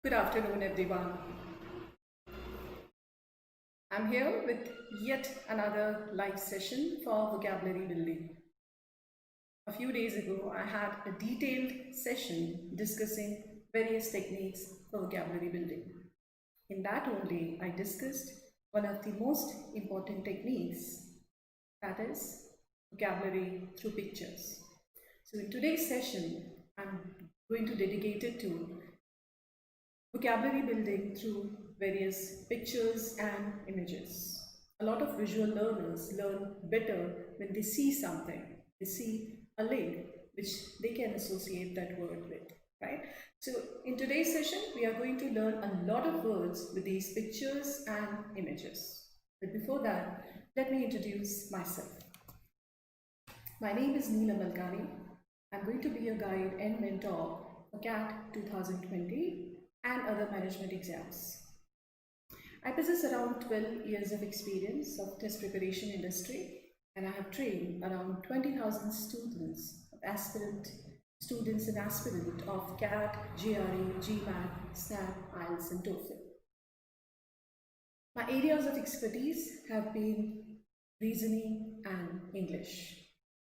Good afternoon, everyone. I'm here with yet another live session for vocabulary building. A few days ago, I had a detailed session discussing various techniques for vocabulary building. In that only, I discussed one of the most important techniques, that is vocabulary through pictures. So in today's session, I'm going to dedicate it to vocabulary building through various pictures and images. A lot of visual learners learn better when they see something. They see a link which they can associate that word with, right? So in today's session, we are going to learn a lot of words with these pictures and images. But before that, let me introduce myself. My name is Neelam Malkani. I'm going to be your guide and mentor for CAT 2020 and other management exams. I possess around 12 years of experience of test preparation industry, and I have trained around 20,000 students and aspirant of CAT, GRE, GMAT, SNAP, IELTS and TOEFL. My areas of expertise have been reasoning and English.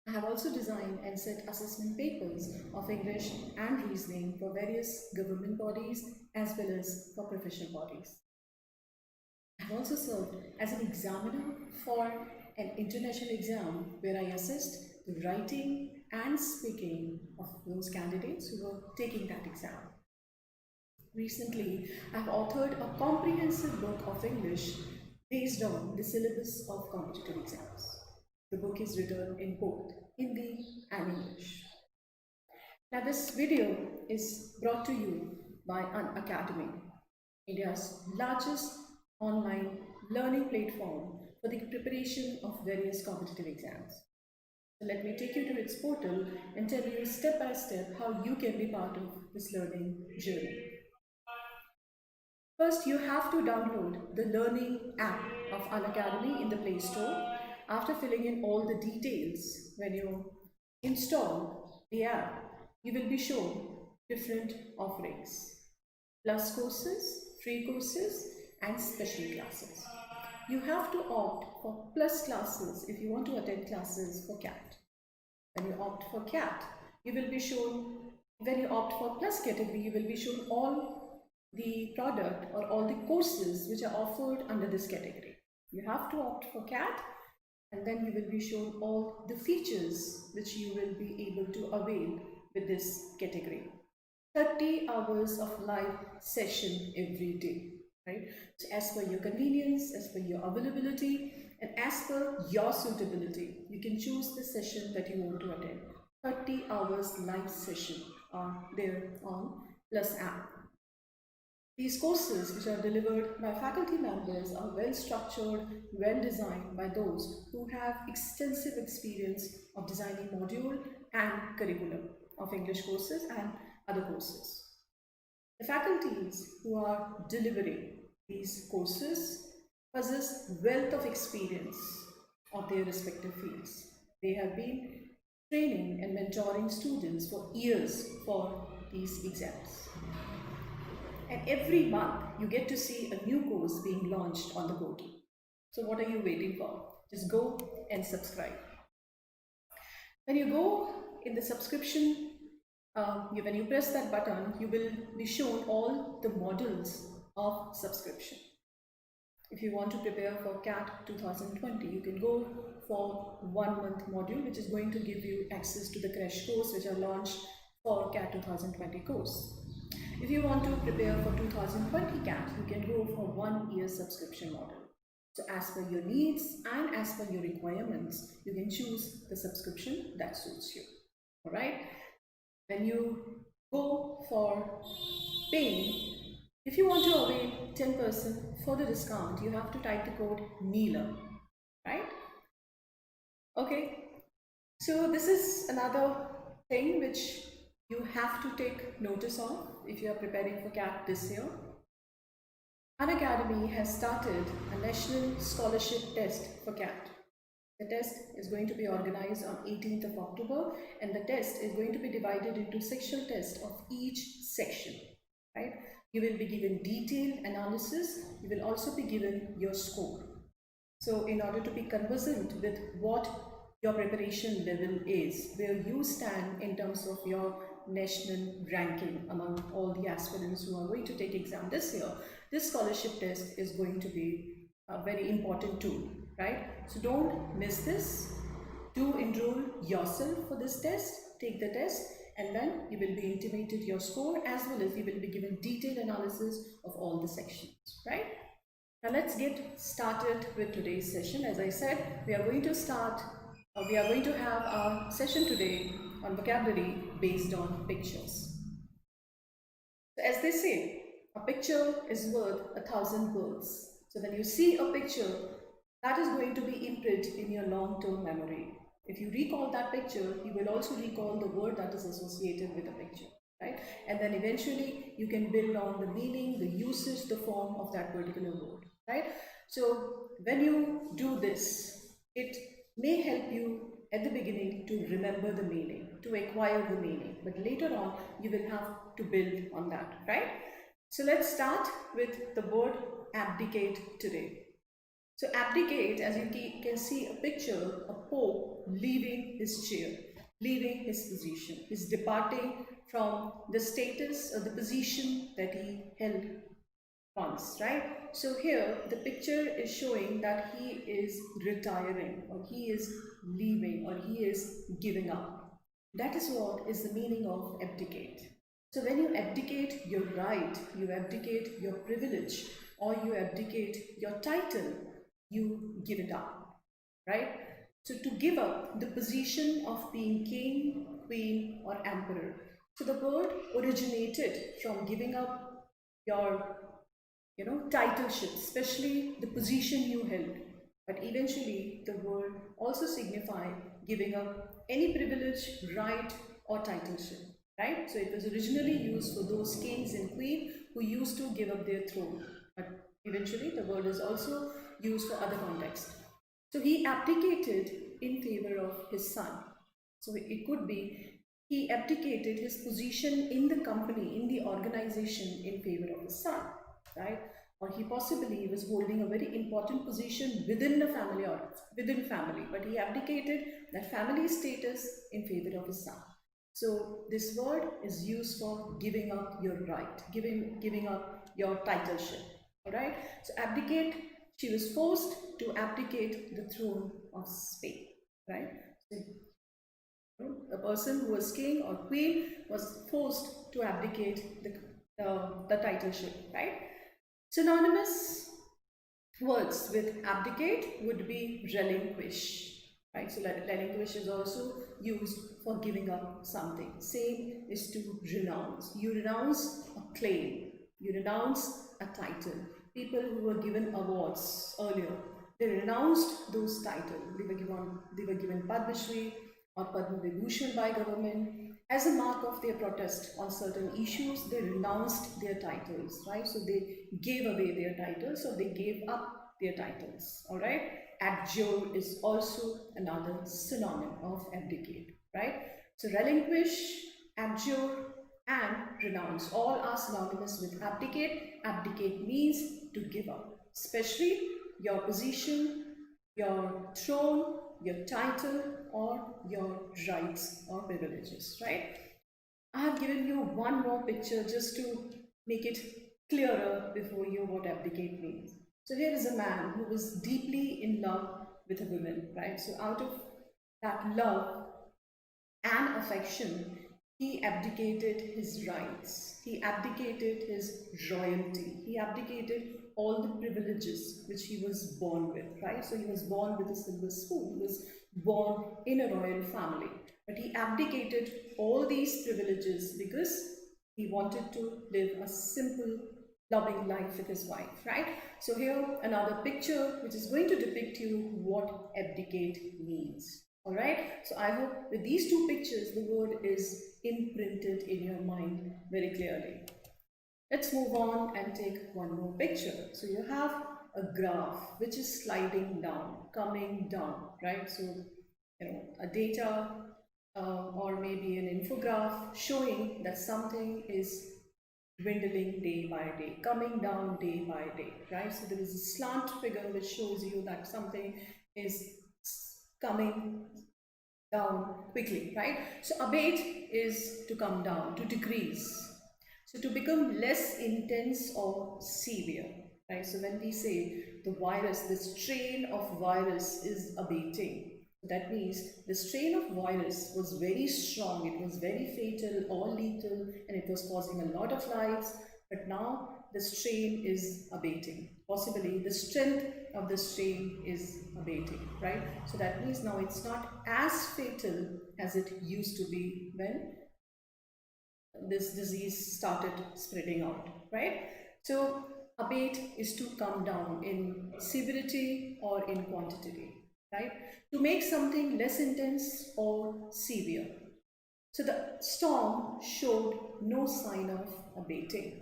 I have also designed and set assessment papers of English and reasoning for various government bodies as well as for professional bodies. I have also served as an examiner for an international exam where I assessed the writing and speaking of those candidates who were taking that exam. Recently, I have authored a comprehensive book of English based on the syllabus of competitive exams. The book is written in both Hindi and English. Now this video is brought to you by Unacademy, India's largest online learning platform for the preparation of various competitive exams. So let me take you to its portal and tell you step by step how you can be part of this learning journey. First, you have to download the learning app of Unacademy in the Play Store. After filling in all the details, when you install the app, you will be shown different offerings: plus courses, free courses and special classes. You have to opt for plus classes if you want to attend classes for CAT. When you opt for CAT, you will be shown, when you opt for plus category, you will be shown all the product or all the courses which are offered under this category. You have to opt for CAT, and then you will be shown all the features which you will be able to avail with this category. 30 hours of live session every day, right? So as per your convenience, as per your availability, and as per your suitability, you can choose the session that you want to attend. 30 hours live session are there on Plus app. These courses, which are delivered by faculty members, are well structured, well designed by those who have extensive experience of designing module and curriculum of English courses and other courses. The faculties who are delivering these courses possess wealth of experience of their respective fields. They have been training and mentoring students for years for these exams. And every month you get to see a new course being launched on the portal. So what are you waiting for? Just go and subscribe. When you go in the subscription, when you press that button, you will be shown all the models of subscription. If you want to prepare for CAT 2020, you can go for 1 month module, which is going to give you access to the crash course which are launched for CAT 2020 course. If you want to prepare for 2020 CAT, you can go for 1 year subscription model. So as per your needs and as per your requirements, you can choose the subscription that suits you. All right. When you go for paying, if you want to avail 10% for the discount, you have to type the code Neelam, right? Okay. So this is another thing which you have to take notice of if you are preparing for CAT this year. Unacademy has started a national scholarship test for CAT. The test is going to be organized on 18th of October, and the test is going to be divided into sectional tests of each section, right? You will be given detailed analysis. You will also be given your score. So in order to be conversant with what your preparation level is, where you stand in terms of your national ranking among all the aspirants who are going to take exam this year, this scholarship test is going to be a very important tool, right? So don't miss this. Do enroll yourself for this test, take the test, and then you will be intimated your score, as well as you will be given detailed analysis of all the sections, right? Now let's get started with today's session. As I said, we are going to have our session today on vocabulary based on pictures. So as they say, a picture is worth 1,000 words. So when you see a picture, that is going to be imprinted in your long-term memory. If you recall that picture, you will also recall the word that is associated with the picture, right? And then eventually you can build on the meaning, the usage, the form of that particular word, right? So when you do this, it may help you at the beginning to remember the meaning, to acquire the meaning, but later on you will have to build on that, right? So let's start with the word abdicate today. So abdicate, as you can see a picture, a pope leaving his chair, leaving his position. He's departing from the status or the position that he held once, right? So here the picture is showing that he is retiring, or he is leaving, or he is giving up. That is what is the meaning of abdicate. So when you abdicate your right, you abdicate your privilege, or you abdicate your title, you give it up, right? So to give up the position of being king, queen, or emperor. So the word originated from giving up your titleship, especially the position you held. But eventually the word also signified giving up any privilege, right, or titleship, right? So it was originally used for those kings and queens who used to give up their throne. But eventually the word is also used for other contexts. So he abdicated in favor of his son. So it could be he abdicated his position in the company, in the organization, in favor of his son, right? Or he possibly was holding a very important position within the family, or within family, but he abdicated that family status in favor of his son. So this word is used for giving up your right, giving up your titleship. All right. So abdicate. She was forced to abdicate the throne of Spain. Right. So, a person who was king or queen was forced to abdicate the titleship. Right. Synonymous words with abdicate would be relinquish. Right, so relinquish is also used for giving up something. Same is to renounce. You renounce a claim. You renounce a title. People who were given awards earlier, they renounced those titles. They were given Padma Shri or Padma Vibhushan by government as a mark of their protest on certain issues. They renounced their titles, right? So they gave away their titles, or they gave up their titles. All right. Abjure is also another synonym of abdicate, right? So relinquish, abjure, and renounce all are synonymous with abdicate. Abdicate means to give up, especially your position, your throne, your title, or your rights or privileges, right? I have given you one more picture just to make it clearer before you what abdicate means. So here is a man who was deeply in love with a woman, right? So out of that love and affection, he abdicated his rights. He abdicated his royalty. He abdicated all the privileges which he was born with, right? So he was born with a silver spoon. He was born in a royal family. But he abdicated all these privileges because he wanted to live a simple, loving life with his wife, right? So here another picture which is going to depict you what abdicate means. All right, so I hope with these two pictures the word is imprinted in your mind very clearly. Let's move on and take one more picture. So you have a graph which is sliding down, coming down, right? So a data or maybe an infograph showing that something is dwindling day by day, coming down day by day, right? So there is a slant figure which shows you that something is coming down quickly, right? So abate is to come down, to decrease. So to become less intense or severe, right? So when we say the virus, the strain of virus is abating, that means the strain of virus was very strong, it was very fatal or lethal, and it was causing a lot of lives, but now the strain is abating. Possibly the strength of the strain is abating, right? So that means now it's not as fatal as it used to be when this disease started spreading out, right? So abate is to come down in severity or in quantity, right? To make something less intense or severe. So the storm showed no sign of abating.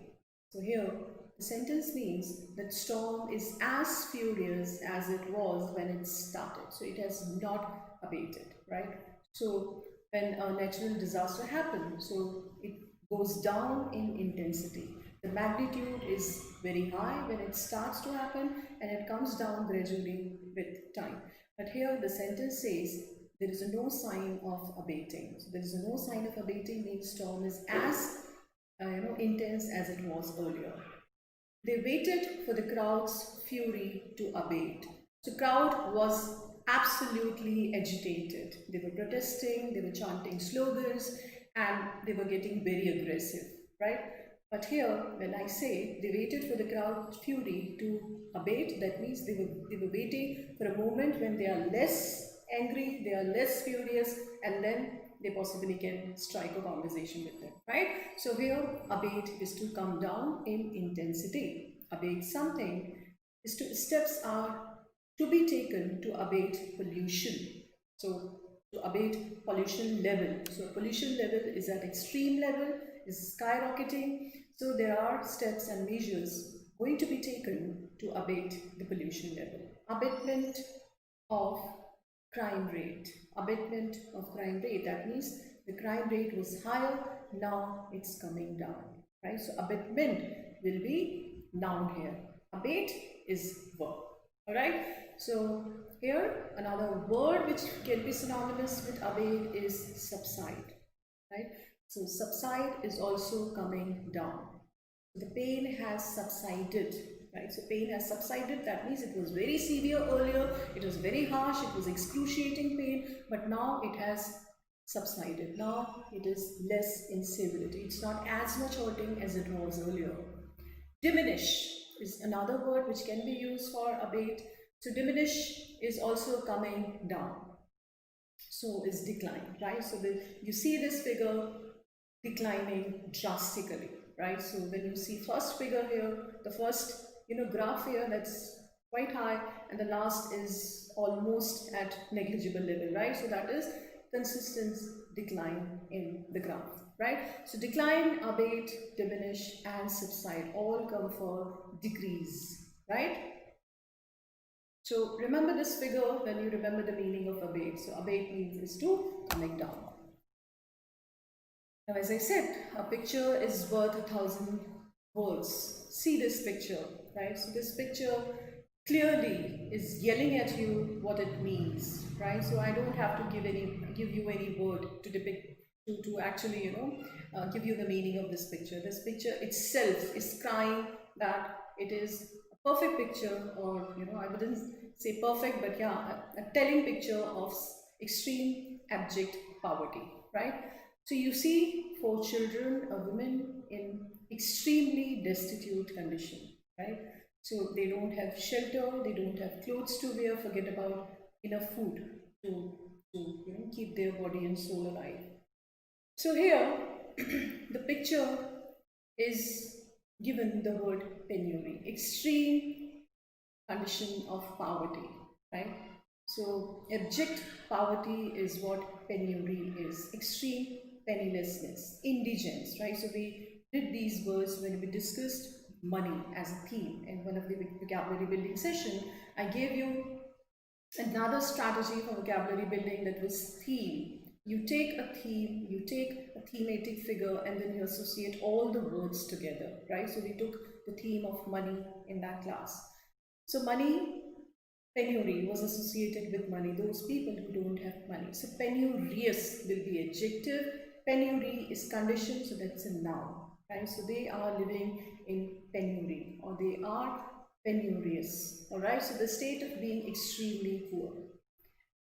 So here the sentence means that storm is as furious as it was when it started. So it has not abated, right? So when a natural disaster happens, so it goes down in intensity. The magnitude is very high when it starts to happen, and it comes down gradually with time. But here the sentence says there is no sign of abating. So there is no sign of abating means storm is as intense as it was earlier. They waited for the crowd's fury to abate. The crowd was absolutely agitated. They were protesting, they were chanting slogans, and they were getting very aggressive, right? But here, when I say they waited for the crowd's fury to abate, that means they were waiting for a moment when they are less angry, they are less furious, and then they possibly can strike a conversation with them, right? So here, abate is to come down in intensity. Abate something is to steps are to be taken to abate pollution. So to abate pollution level. So pollution level is at extreme level, is skyrocketing. So there are steps and measures going to be taken to abate the pollution level. Abatement of crime rate. Abatement of crime rate, that means the crime rate was higher, now it's coming down, right? So abatement will be noun here. Abate is verb, all right? So here another word which can be synonymous with abate is subside, right? So subside is also coming down. The pain has subsided, right? So pain has subsided, that means it was very severe earlier, it was very harsh, it was excruciating pain, but now it has subsided. Now it is less in severity. It's not as much hurting as it was earlier. Diminish is another word which can be used for abate. So diminish is also coming down. So is decline, right? So you see this figure declining drastically, right? So when you see first figure here, the first graph here, that's quite high, and the last is almost at negligible level, right? So that is consistent decline in the graph, right? So decline, abate, diminish, and subside all come for decrease, right? So remember this figure when you remember the meaning of abate. So abate means is to coming down. Now, as I said, a picture is worth 1,000 words. See this picture, right? So this picture clearly is yelling at you what it means, right? So I don't have to give you any word to depict, to actually give you the meaning of this picture. This picture itself is crying that it is a perfect picture, or I wouldn't say perfect, but yeah, a telling picture of extreme abject poverty, right? So you see 4 children, a woman in extremely destitute condition, right? So they don't have shelter, they don't have clothes to wear, forget about enough food to keep their body and soul alive. So here, the picture is given the word penury, extreme condition of poverty, right? So abject poverty is what penury is, extreme pennilessness, indigence, right? So we did these words when we discussed money as a theme in one of the vocabulary building session. I gave you another strategy for vocabulary building, that was theme. you take a theme, you take a thematic figure, and then you associate all the words together, right? So we took the theme of money in that class. So money, penury was associated with money, those people who don't have money. So penurious will be adjective, penury is condition, so that's a noun, right? So they are living in penury, or they are penurious, all right? So the state of being extremely poor.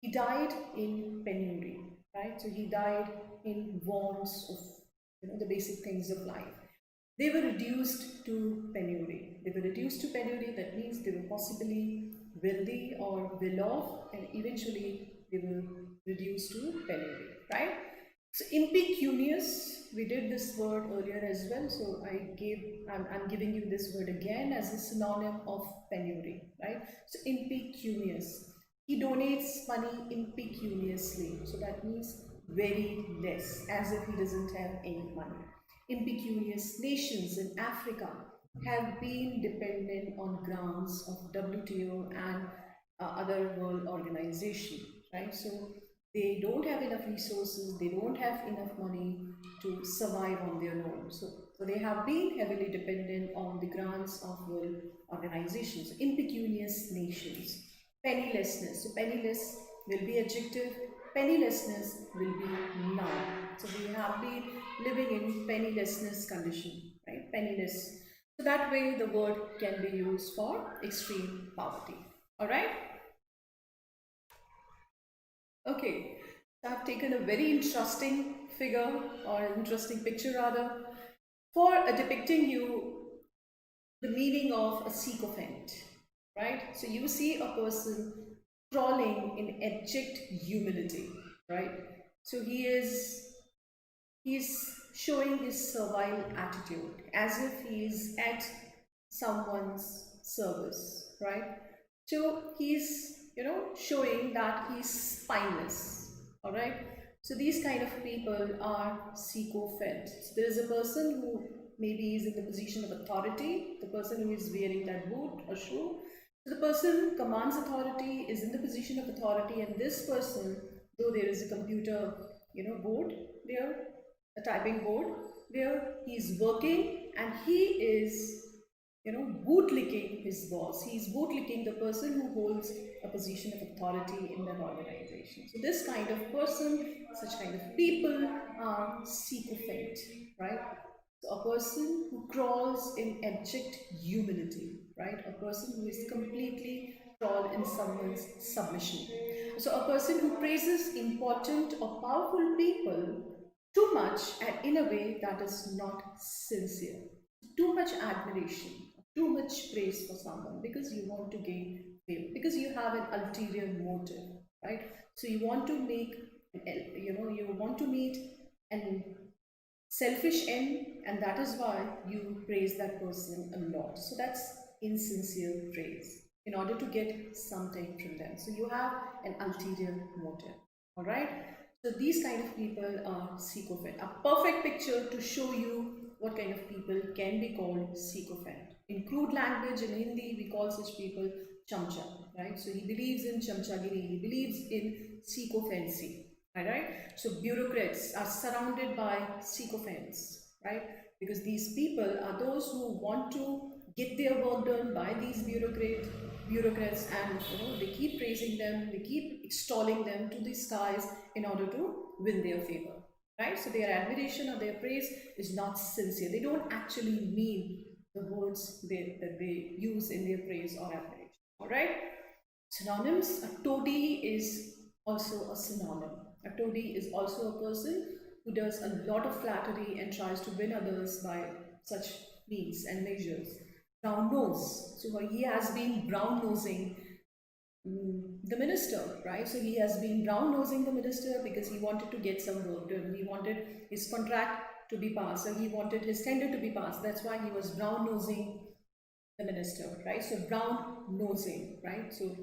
He died in penury, right? So he died in wants of, the basic things of life. They were reduced to penury. They were reduced to penury, that means they were possibly wealthy or well off, and eventually they were reduced to penury, right? So impecunious, we did this word earlier as well, so I'm giving you this word again as a synonym of penury, right? So impecunious. He donates money impecuniously, so that means very less, as if he doesn't have any money. Impecunious nations in Africa have been dependent on grants of WTO and other world organizations, right? So they don't have enough resources, they don't have enough money to survive on their own. So they have been heavily dependent on the grants of world organizations. Impecunious nations. Pennilessness. So penniless will be adjective, pennilessness will be noun. So we have been living in pennilessness condition, right? Penniless. So that way the word can be used for extreme poverty. All right? Okay, so I've taken a very interesting figure, or an interesting picture rather, for depicting you the meaning of a sycophant, right? So you see a person crawling in abject humility, right? So he's showing his servile attitude as if he is at someone's service, right? So he's, showing that he's spineless, all right? So these kind of people are sycophant. So there is a person who maybe is in the position of authority, the person who is wearing that boot or shoe. So the person who commands authority is in the position of authority, and this person, though there is a computer, board there, a typing board where he is working, and he is, bootlicking his boss. He is bootlicking the person who holds a position of authority in that organization. So this kind of person, such kind of people are sycophant, right? So a person who crawls in abject humility, right? A person who is completely crawl in someone's submission. So a person who praises important or powerful people too much and in a way that is not sincere. Too much admiration, too much praise for someone because you want to gain fame, because you have an ulterior motive, right? So you want to make, you want to meet an selfish end, and that is why you praise that person a lot. So that's insincere praise in order to get something from them. So you have an ulterior motive, all right? So these kind of people are sycophant. A perfect picture to show you what kind of people can be called sycophant. In crude language, in Hindi, we call such people chamcha, right? So he believes in chamchagiri, he believes in sycophancy, alright? So bureaucrats are surrounded by sycophants, right? Because these people are those who want to get their work done by these bureaucrats, and they keep praising them, they keep extolling them to the skies in order to win their favor, right? So their admiration or their praise is not sincere. They don't actually mean the words that they use in their praise or admiration, all right? Synonyms. A toady is also a synonym. A toady is also a person who does a lot of flattery and tries to win others by such means and measures. Brown nose. So he has been brown nosing the minister, right? So he has been brown nosing the minister because he wanted to get some work done. He wanted his contract to be passed, so he wanted his tender to be passed. That's why he was brown nosing the minister, right? So brown nosing, right? So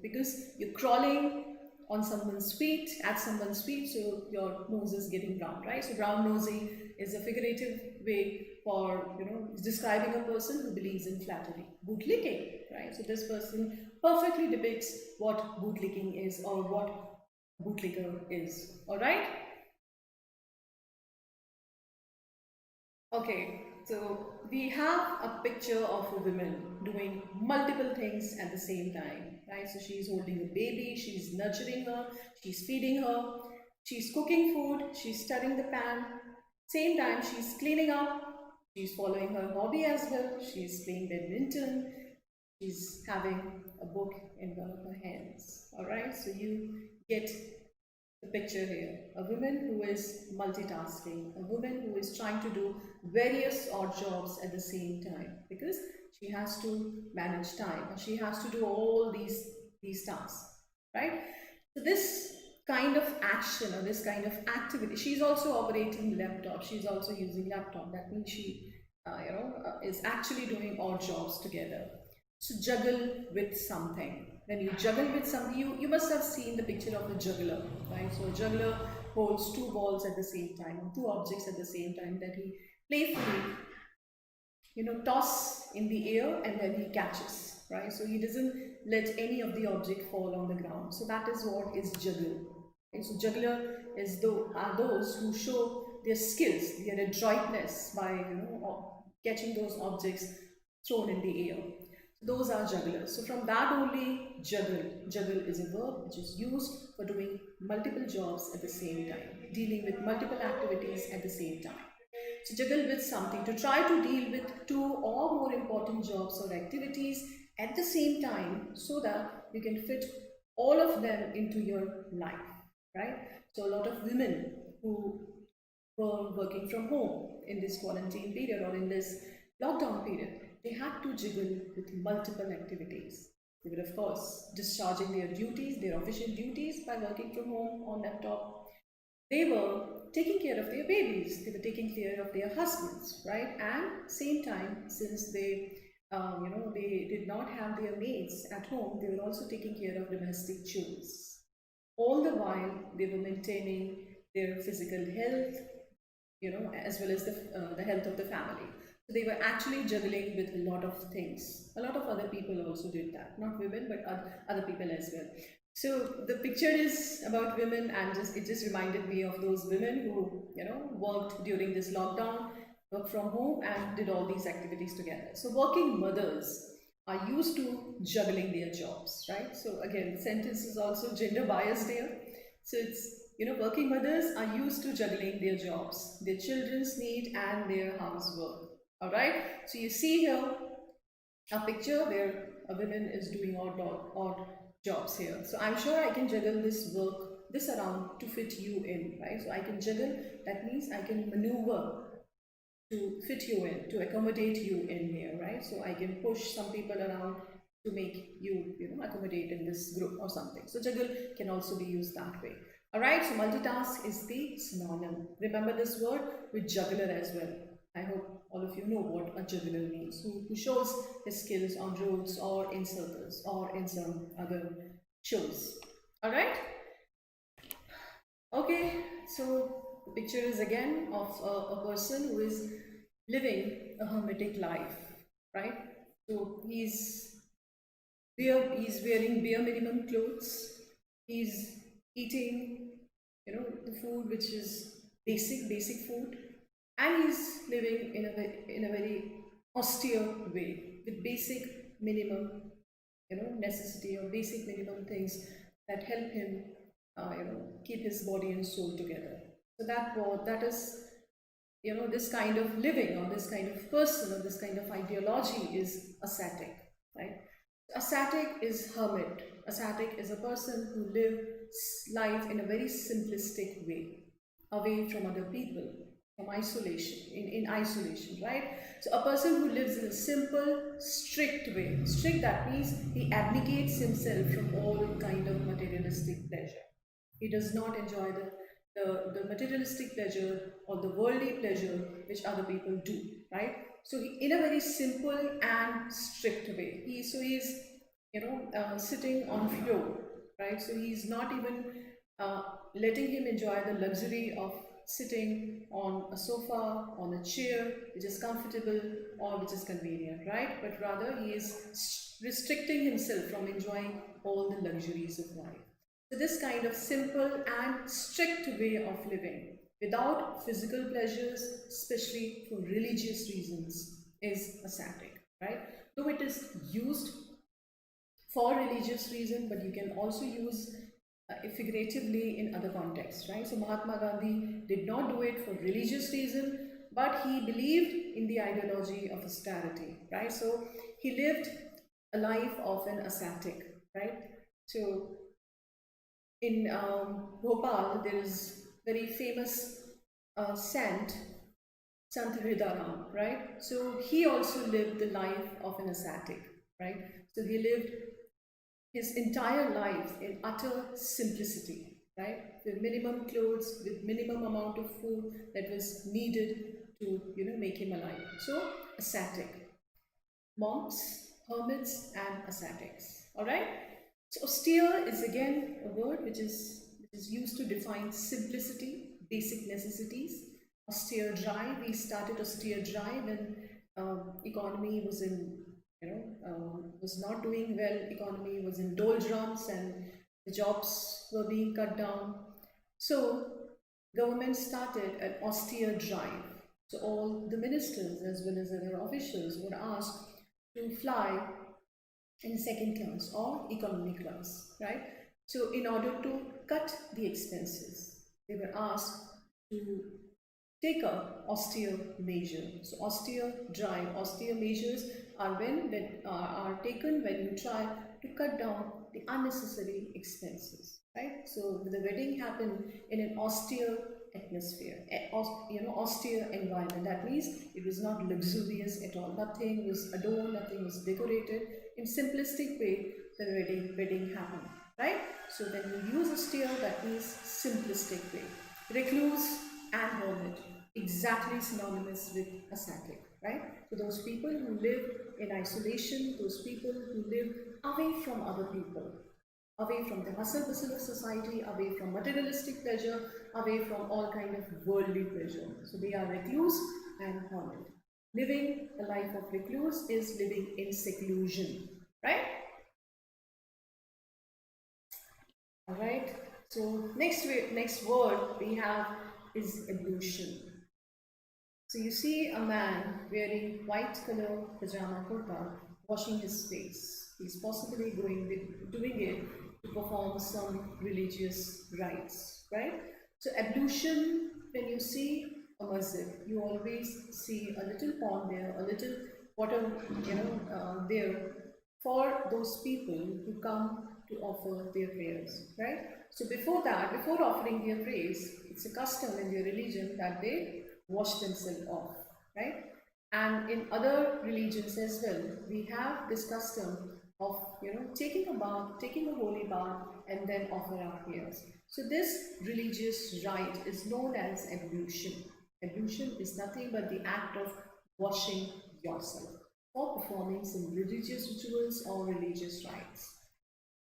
because you're crawling on someone's feet, at someone's feet, so your nose is getting brown, right? So brown nosing is a figurative way for, describing a person who believes in flattery. Bootlicking, right? So this person perfectly depicts what bootlicking is, or what bootlegger is. Alright? Okay, so we have a picture of a woman doing multiple things at the same time, right? So she's holding a baby, she's nurturing her, she's feeding her, she's cooking food, she's stirring the pan. Same time, she's cleaning up, she's following her hobby as well, she's playing badminton, she's having a book in one of her hands. Alright, so you get the picture here. A woman who is multitasking, a woman who is trying to do various odd jobs at the same time because she has to manage time and she has to do all these tasks, right? So this kind of action or this kind of activity, she's also operating laptop, she's also using laptop. That means she is actually doing odd jobs together. So juggle with something. When you juggle with something, you must have seen the picture of a juggler, right? So a juggler holds two balls at the same time, or two objects at the same time that he playfully, toss in the air and then he catches, right? So he doesn't let any of the object fall on the ground. So that is what is juggle. And so juggler are those who show their skills, their adroitness by catching those objects thrown in the air. Those are jugglers. So from that only, juggle. Juggle is a verb which is used for doing multiple jobs at the same time, dealing with multiple activities at the same time. So juggle with something, to try to deal with two or more important jobs or activities at the same time so that you can fit all of them into your life, right? So a lot of women who were working from home in this quarantine period or in this lockdown period, they had to juggle with multiple activities. They were, of course, discharging their duties, their official duties by working from home on laptop. They were taking care of their babies. They were taking care of their husbands, right? And same time, since they did not have their maids at home, they were also taking care of domestic chores. All the while, they were maintaining their physical health, as well as the health of the family. So they were actually juggling with a lot of things. A lot of other people also did that, not women, but other people as well. So the picture is about women, and it just reminded me of those women who worked during this lockdown, worked from home, and did all these activities together. So working mothers are used to juggling their jobs, right? So again, the sentence is also gender biased here. So it's working mothers are used to juggling their jobs, their children's need, and their housework. Alright, so you see here a picture where a woman is doing odd jobs here. So I'm sure I can juggle this around to fit you in, right? So I can juggle, that means I can maneuver to fit you in, to accommodate you in here, right? So I can push some people around to make you, accommodate in this group or something. So juggle can also be used that way. Alright, so multitask is the synonym. Remember this word with juggler as well. I hope all of you know what a juggler means, who shows his skills on roads or in circles or in some other shows. Alright? Okay, so the picture is again of a person who is living a hermetic life, right? So he's wearing bare minimum clothes, he's eating, the food which is basic food, and he's living in a very austere way with basic minimum necessity or basic minimum things that help him keep his body and soul together. So that is this kind of living, or this kind of person, or this kind of ideology is ascetic, right? Ascetic is hermit. Ascetic is a person who lives life in a very simplistic way, away from other people, from isolation, in isolation, right? So a person who lives in a simple, strict way. Strict, that means he abdicates himself from all kind of materialistic pleasure. He does not enjoy the materialistic pleasure or the worldly pleasure which other people do, right? So in a very simple and strict way. He's sitting on floor, right? So he's not even letting him enjoy the luxury of sitting on a sofa, on a chair, which is comfortable or which is convenient, right? But rather he is restricting himself from enjoying all the luxuries of life. So this kind of simple and strict way of living without physical pleasures, especially for religious reasons, is ascetic, right? Though it is used for religious reason, but you can also use figuratively in other contexts, right? So Mahatma Gandhi did not do it for religious reason, but he believed in the ideology of austerity, right? So he lived a life of an ascetic, right? So in Bhopal, there is very famous Sant Hridaram, right? So he also lived the life of an ascetic, right? So he lived his entire life in utter simplicity, right? With minimum clothes, with minimum amount of food that was needed to, make him alive. So ascetic, monks, hermits, and ascetics. All right. So austere is again a word which is used to define simplicity, basic necessities. Austere dry. We started austere dry when economy was in was not doing well. Economy was in doldrums and the jobs were being cut down. So government started an austere drive. So all the ministers as well as other officials were asked to fly in second class or economy class, right? So in order to cut the expenses, they were asked to take a austere measure. So austere drive, austere measures are are taken when you try to cut down the unnecessary expenses, right? So the wedding happened in an austere atmosphere, austere environment. That means it was not luxurious at all. Nothing was adorned, nothing was decorated. In simplistic way, the wedding happened, right? So when you use austere, that means simplistic way. Recluse and hermit, exactly synonymous with ascetic, right? So those people who live in isolation, those people who live away from other people, away from the hustle bustle of society, away from materialistic pleasure, away from all kind of worldly pleasure. So they are recluse and hermit. Living the life of recluse is living in seclusion, right? All right. So next word we have is ablution. So you see a man wearing white color pajama kurta washing his face. He's possibly doing it to perform some religious rites, right? So ablution, when you see a masjid, you always see a little pond there, a little water, there for those people who come to offer their prayers, right? So before that, before offering their praise, it's a custom in their religion that they wash themselves off, right? And in other religions as well, we have this custom of taking a bath, taking a holy bath, and then offer our prayers. So this religious rite is known as ablution. Ablution is nothing but the act of washing yourself for performing some religious rituals or religious rites.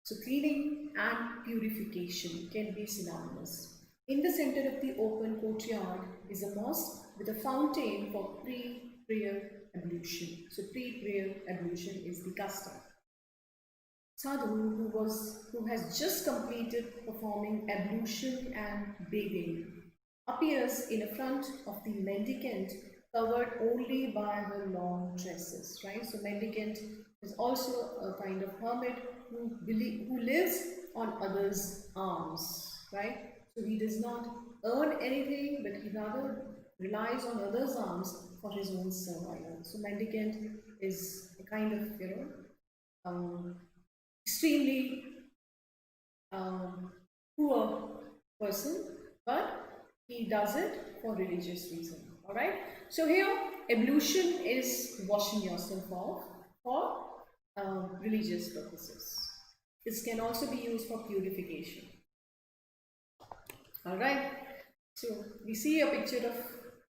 So cleaning and purification can be synonymous. In the center of the open courtyard is a mosque with a fountain for pre-prayer ablution. So pre-prayer ablution is the custom. Sadhu, who has just completed performing ablution and bathing, appears in front of the mendicant covered only by her long tresses, right? So mendicant is also a kind of hermit who lives on others' alms, right? So he does not earn anything, but he rather relies on others' alms for his own survival. So mendicant is a kind of, extremely poor person, but he does it for religious reason. All right. So here, ablution is washing yourself off for religious purposes. This can also be used for purification. All right. So we see a picture of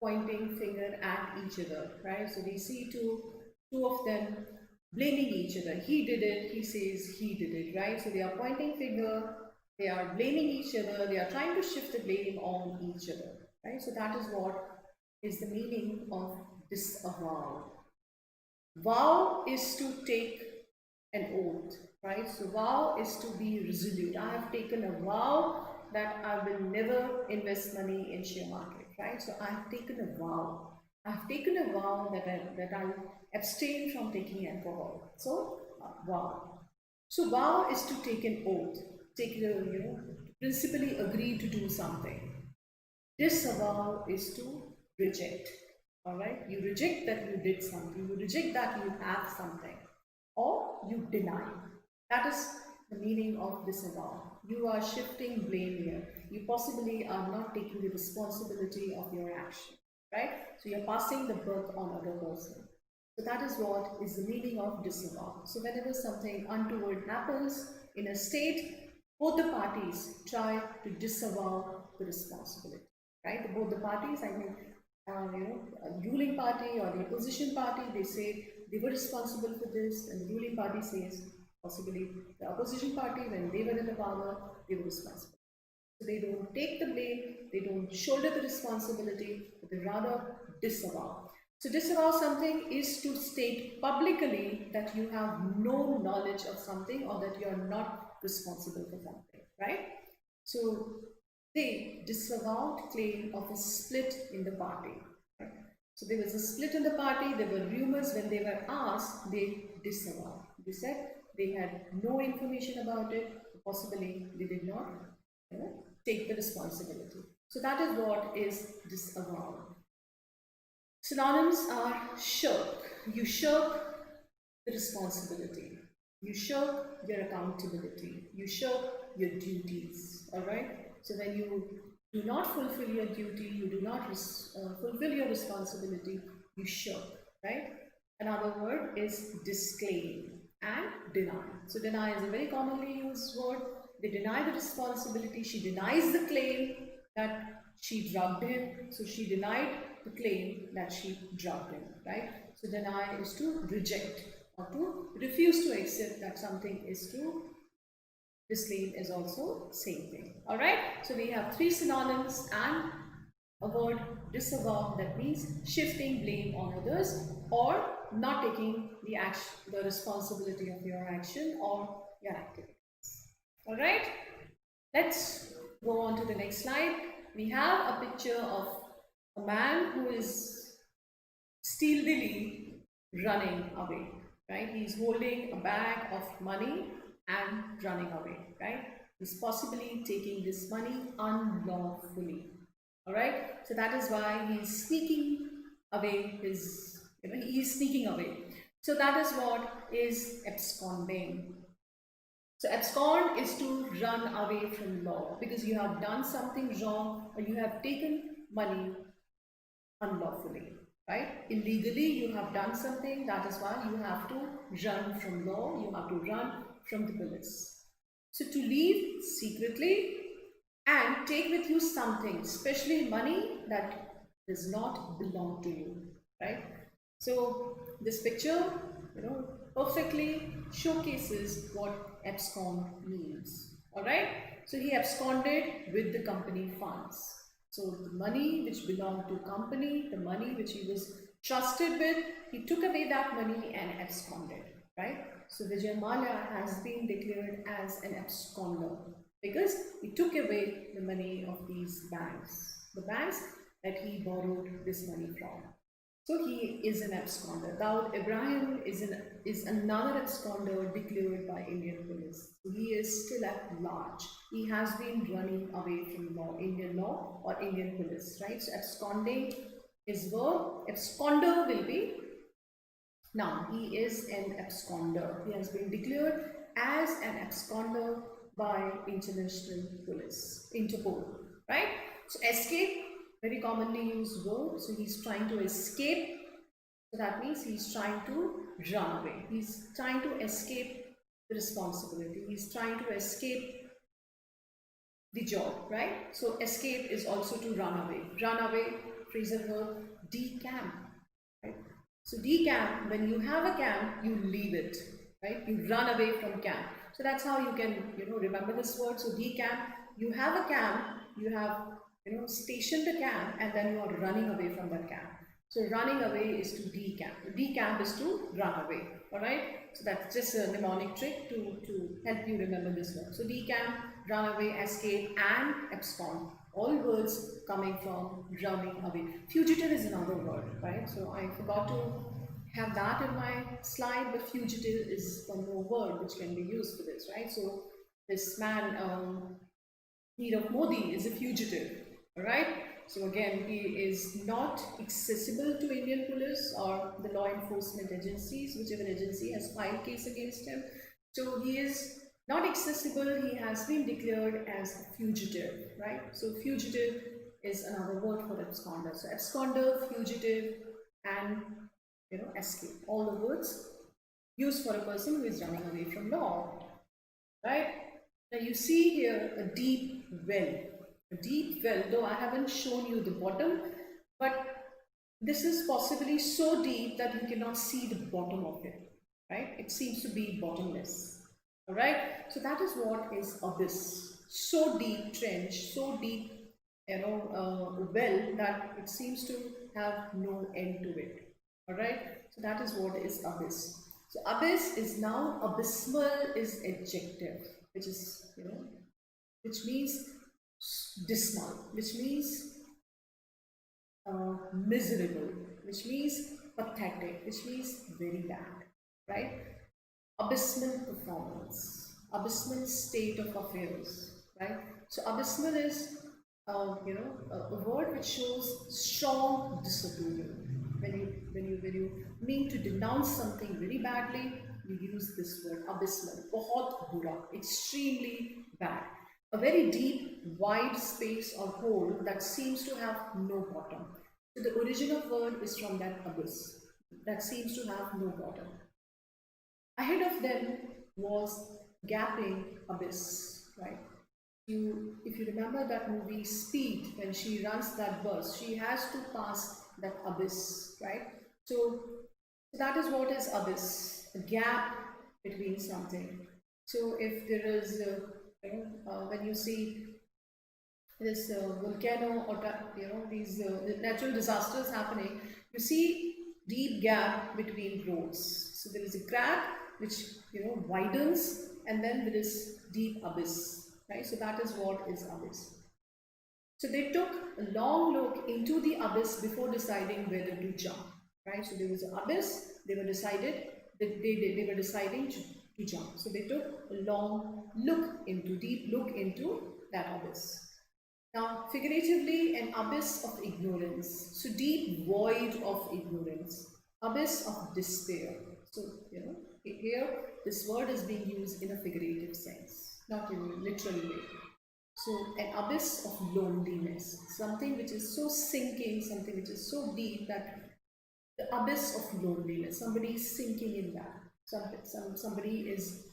pointing finger at each other, right? So we see two of them blaming each other. He did it, he says he did it, right? So they are pointing finger, they are blaming each other, they are trying to shift the blame on each other, right? So that is what is the meaning of disavow. Vow is to take an oath, right? So vow is to be resolute. I have taken a vow that I will never invest money in share market, right? So I have taken a vow. I have taken a vow that I'll abstain from taking alcohol. So vow. So vow is to take an oath, principally agree to do something. Disavow is to reject. All right, you reject that you did something, you reject that you have something, or you deny. That is the meaning of disavow. You are shifting blame here. You possibly are not taking the responsibility of your action, right? So you're passing the burden on other person. So that is what is the meaning of disavow. So whenever something untoward happens in a state, both the parties try to disavow the responsibility, right? Both the parties, I mean, a ruling party or the opposition party, they say they were responsible for this, and the ruling party says possibly the opposition party, when they were in the power, they were responsible. So they don't take the blame, they don't shoulder the responsibility, but they rather disavow. So disavow something is to state publicly that you have no knowledge of something or that you are not responsible for something, right? So they disavowed claim of a split in the party. Right? So there was a split in the party, there were rumors. When they were asked, they disavowed. They said they had no information about it, possibly they did not take the responsibility. So that is what is disavowal. Synonyms are shirk. You shirk the responsibility. You shirk your accountability. You shirk your duties. All right. So when you do not fulfill your duty, you do not fulfill your responsibility, you shirk. Right. Another word is disclaim and deny. So deny is a very commonly used word. They deny the responsibility. She denies the claim that she drugged him. So she denied the claim that she drugged him, right? So deny is to reject or to refuse to accept that something is true. Disclaim is also same thing. All right. So we have three synonyms and a word disavow, that means shifting blame on others or not taking the action, the responsibility of your action or your activities. All right. Let's go on to the next slide. We have a picture of a man who is stealthily running away, right? He's holding a bag of money and running away, right? He's possibly taking this money unlawfully, all right? So that is why he's sneaking away he's sneaking away. So that is what is absconding. So abscond is to run away from law because you have done something wrong or you have taken money unlawfully, right? Illegally you have done something, that is why you have to run from law, you have to run from the police. So to leave secretly and take with you something, especially money that does not belong to you, right? So this picture, perfectly showcases what abscond means, all right? So he absconded with the company funds. So the money which belonged to company, the money which he was trusted with, he took away that money and absconded, right? So Vijay Mallya has been declared as an absconder because he took away the money of these banks, the banks that he borrowed this money from. So he is an absconder. Dawood Ibrahim is another absconder declared by Indian police. So he is still at large. He has been running away from law, Indian law or Indian police, right? So absconding is verb. Absconder will be noun. He is an absconder. He has been declared as an absconder by international police, Interpol, right? So escape, very commonly used word. So he's trying to escape. So that means he's trying to run away. He's trying to escape the responsibility. He's trying to escape the job, right? So escape is also to run away. Run away, phrasal verb, decamp, right? So decamp, when you have a camp, you leave it, right? You run away from camp. So that's how you can, remember this word. So decamp, you have a camp, you have, stationed a camp, and then you are running away from that camp. So running away is to decamp. Decamp is to run away. Alright? So that's just a mnemonic trick to help you remember this word. So decamp, run away, escape, and abscond. All words coming from running away. Fugitive is another word, right? So I forgot to have that in my slide, but fugitive is one more word which can be used for this, right? So this man, Neelam Modi, is a fugitive, alright? So again, he is not accessible to Indian police or the law enforcement agencies, whichever agency has filed case against him. So he is not accessible, he has been declared as a fugitive, right? So fugitive is another word for absconder. So absconder, fugitive, and escape. All the words used for a person who is running away from law, right? Now you see here a deep well. A deep well, though I haven't shown you the bottom, but this is possibly so deep that you cannot see the bottom of it, right? It seems to be bottomless, all right? So that is what is abyss. So deep trench, so deep, well that it seems to have no end to it, all right? So that is what is abyss. So abyss is now, abysmal is adjective, which is, which means dismal, which means miserable, which means pathetic, which means very bad, right? Abysmal performance, abysmal state of affairs, right? So abysmal is, a word which shows strong disapproval. When you mean to denounce something very badly, you use this word, abysmal. Bahut bura, extremely bad. A very deep, wide space or hole that seems to have no bottom. So the original word is from that abyss, that seems to have no bottom. Ahead of them was gaping abyss, right? If you remember that movie Speed, when she runs that bus, she has to pass that abyss, right? So that is what is abyss, a gap between something. So if there is, when you see this volcano or these natural disasters happening, you see deep gap between roads. So there is a gap which widens, and then there is deep abyss, right? So that is what is abyss. So they took a long look into the abyss before deciding whether to jump, right? So there was an abyss, they were deciding to jump. So they took a long deep look into that abyss. Now, figuratively, an abyss of ignorance. So deep void of ignorance, abyss of despair. So, here this word is being used in a figurative sense, not in a literal way. So an abyss of loneliness, something which is so sinking, something which is so deep that the abyss of loneliness, somebody is sinking in that, somebody is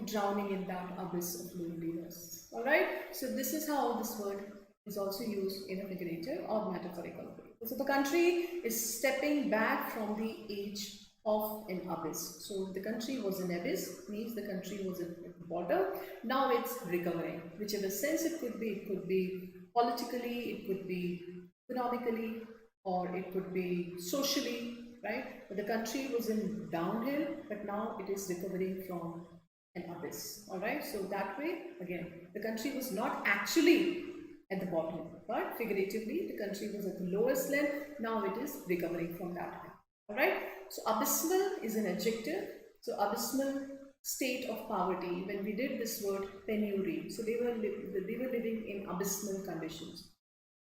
drowning in that abyss of loneliness. Alright, so this is how this word is also used in a figurative or metaphorical way. So the country is stepping back from the edge of an abyss. So the country was an abyss, means the country was at the bottom. Now it's recovering. Whichever sense it could be politically, it could be economically, or it could be socially, right? But the country was in downhill, but now it is recovering from an abyss. Alright, so that way, again, the country was not actually at the bottom, but figuratively, the country was at the lowest level. Now it is recovering from that. Alright, so abysmal is an adjective. So abysmal state of poverty. When we did this word penury, so they were living in abysmal conditions.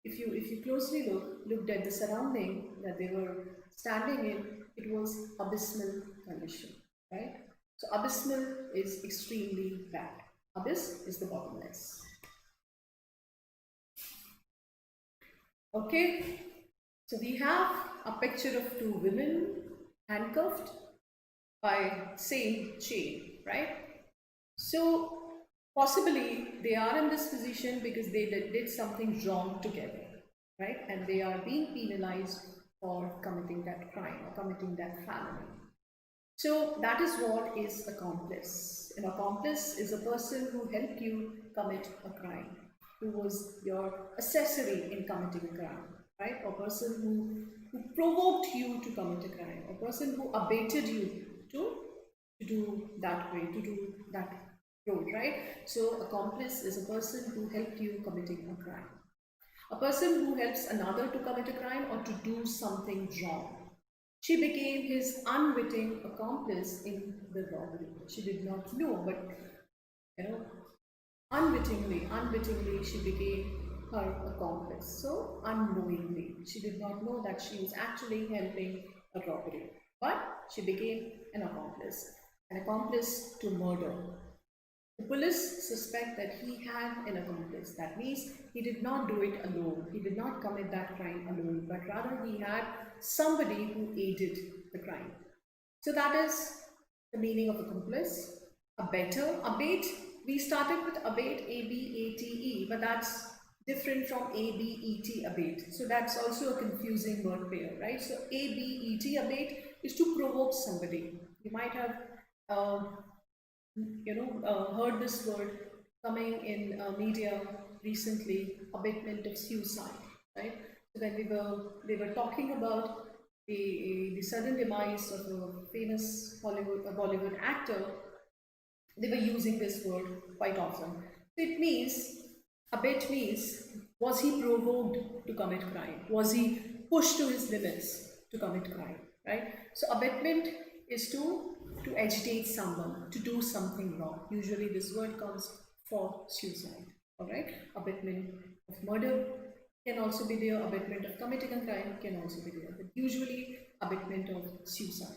If you closely looked at the surrounding that they were standing in, it was abysmal condition, right? So abysmal is extremely bad. Abyss is the bottomless. Okay, so we have a picture of two women handcuffed by same chain, right? So possibly they are in this position because they did something wrong together, right? And they are being penalized for committing that crime or committing that felony. So that is what is accomplice. An accomplice is a person who helped you commit a crime, who was your accessory in committing a crime. right? A person who provoked you to commit a crime, a person who abated you to do that way, to do that road, right? So accomplice is a person who helped you committing a crime. A person who helps another to commit a crime or to do something wrong. She became his unwitting accomplice in the robbery. She did not know, but you know, unwittingly, she became her accomplice. So, unknowingly, she did not know that she was actually helping a robbery, but she became an accomplice to murder. The police suspect that he had an accomplice. That means he did not do it alone. He did not commit that crime alone, but rather he had somebody who aided the crime. So that is the meaning of accomplice. Abate. We started with abate, A-B-A-T-E, but that's different from A-B-E-T, abate. So that's also a confusing word pair, right? So A-B-E-T, abate, is to provoke somebody. You might have heard this word coming in media recently, abatement of suicide, right? So when they were talking about the sudden demise of a famous Bollywood actor, they were using this word quite often. So it means, abet means, was he provoked to commit crime? Was he pushed to his limits to commit crime, right? So abatement is to agitate someone, to do something wrong. Usually this word comes for suicide, all right? Abatement of murder can also be there, abatement of committing a crime can also be there, but usually abatement of suicide.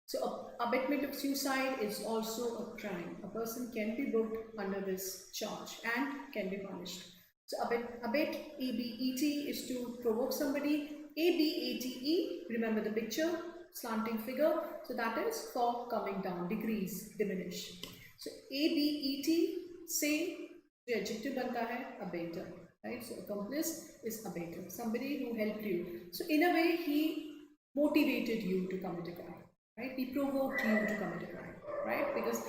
So abatement of suicide is also a crime. A person can be booked under this charge and can be punished. So abet, A-B-E-T, is to provoke somebody. A-B-A-T-E, remember the picture, slanting figure. So that is for coming down, decrease, diminish. So A-B-E-T, say, the adjective banta hai, abater, right? So accomplice is abater, somebody who helped you. So in a way, he motivated you to commit a crime. Right? He provoked you to commit a crime, right? Because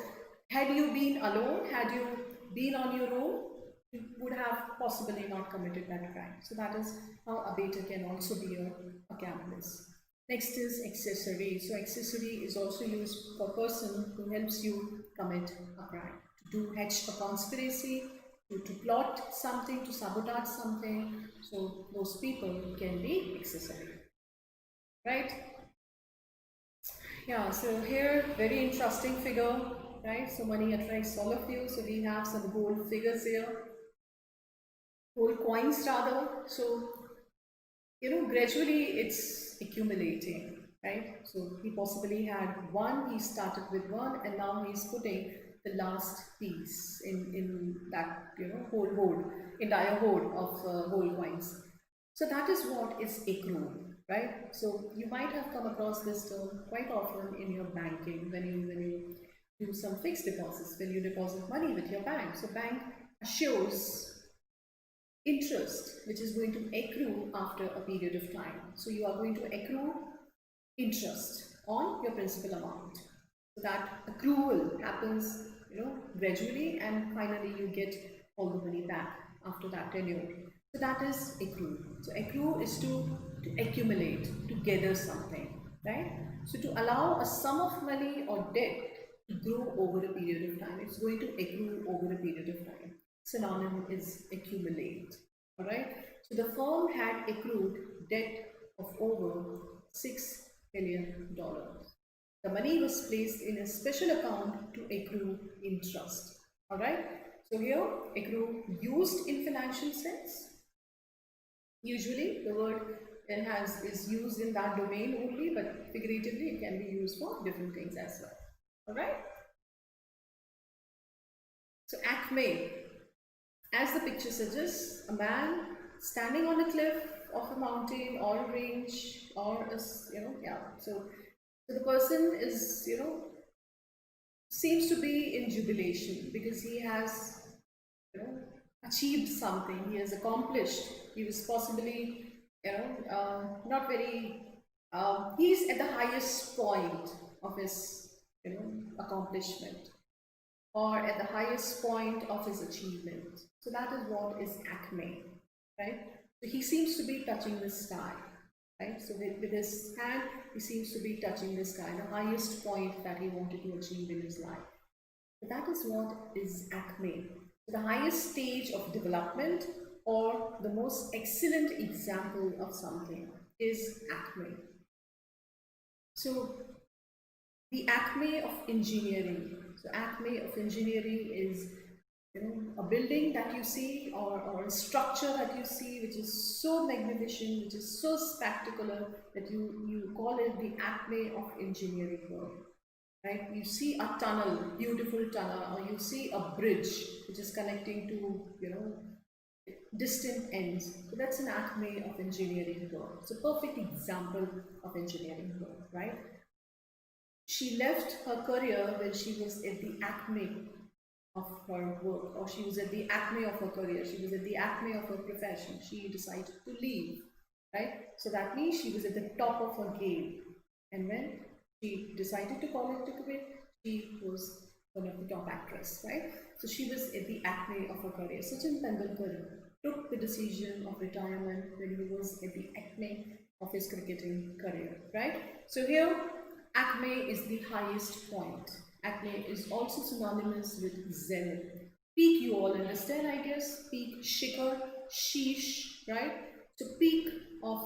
had you been alone, had you been on your own, you would have possibly not committed that crime. So that is how abater can also be a accomplice. Next is accessory. So accessory is also used for a person who helps you commit a crime. To hatch a conspiracy, to plot something, to sabotage something. So those people can be accessory, right? Yeah, so here, very interesting figure, right? So money attracts all of you. So we have some gold figures here, gold coins rather. So, gradually it's accumulating, right? So he possibly had one, he started with one, and now he's putting the last piece in that, whole hoard, entire hoard of gold coins. So that is what is accrue, right? So you might have come across this term quite often in your banking when you do some fixed deposits, when you deposit money with your bank. So bank assures interest, which is going to accrue after a period of time. So you are going to accrue interest on your principal amount. So that accrual happens, gradually, and finally you get all the money back after that tenure. So that is accrue. So accrue is to accumulate, to gather something, right? So to allow a sum of money or debt to grow over a period of time, it's going to accrue over a period of time. Synonym is accumulate, all right? So the firm had accrued debt of over $6 billion. The money was placed in a special account to accrue interest, all right? So here, accrue used in financial sense. Usually the word is used in that domain only, but figuratively it can be used for different things as well. Alright? So acme, as the picture suggests, a man standing on a cliff of a mountain or a range or a, so the person is, seems to be in jubilation because he has, achieved something, he has accomplished, he was possibly, not very, he's at the highest point of his, accomplishment, or at the highest point of his achievement. So that is what is acme, right? So he seems to be touching the sky, right? So with his hand, he seems to be touching the sky, the highest point that he wanted to achieve in his life. But that is what is acme. So the highest stage of development or the most excellent example of something is acme. So the acme of engineering. So acme of engineering is, a building that you see or a structure that you see which is so magnificent, which is so spectacular that you call it the acme of engineering work. Right? You see a tunnel, beautiful tunnel, or you see a bridge which is connecting to, distant ends. So that's an acme of engineering work. It's a perfect example of engineering work, right? She left her career when she was at the acme of her work, or she was at the acme of her career, she was at the acme of her profession. She decided to leave, right? So that means she was at the top of her game. And when she decided to call it to quit, she was one of the top actress, right? So she was at the acme of her career. Sachin Tendulkar took the decision of retirement when he was at the acme of his cricketing career, right? So here, acme is the highest point. Acme is also synonymous with zenith. Peak, you all understand, I guess. Peak, shikhar, sheesh, right? So peak of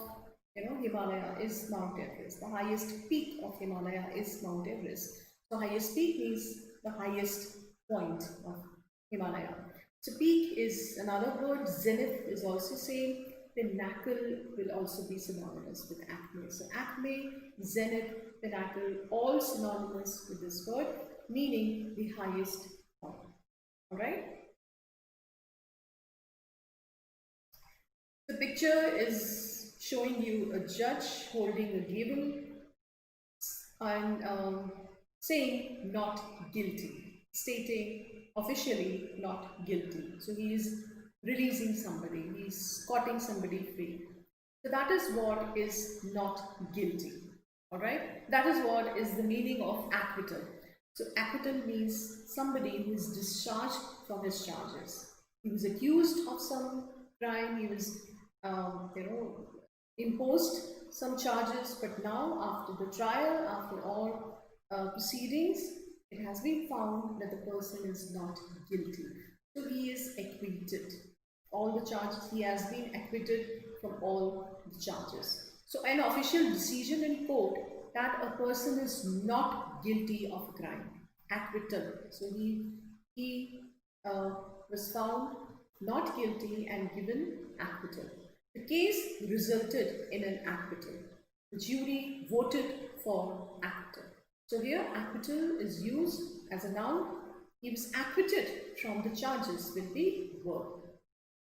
Himalaya is Mount Everest. The highest peak of Himalaya is Mount Everest. So highest peak means the highest point of Himalaya. So peak is another word. Zenith is also same. Pinnacle will also be synonymous with acme. So acme, zenith, pinnacle, all synonymous with this word, meaning the highest point. Alright? The picture is showing you a judge holding a gavel and saying not guilty, stating officially not guilty. So he is releasing somebody, he is scotting somebody free. So that is what is not guilty. Alright? That is what is the meaning of acquittal. So acquittal means somebody who is discharged from his charges. He was accused of some crime, he was imposed some charges, but now after the trial, after all proceedings, it has been found that the person is not guilty. So he is acquitted. All the charges, he has been acquitted from all the charges. So an official decision in court that a person is not guilty of a crime. Acquittal. So he was found not guilty and given acquittal. The case resulted in an acquittal. The jury voted for acquittal. So here acquittal is used as a noun. He was acquitted from the charges will be verb.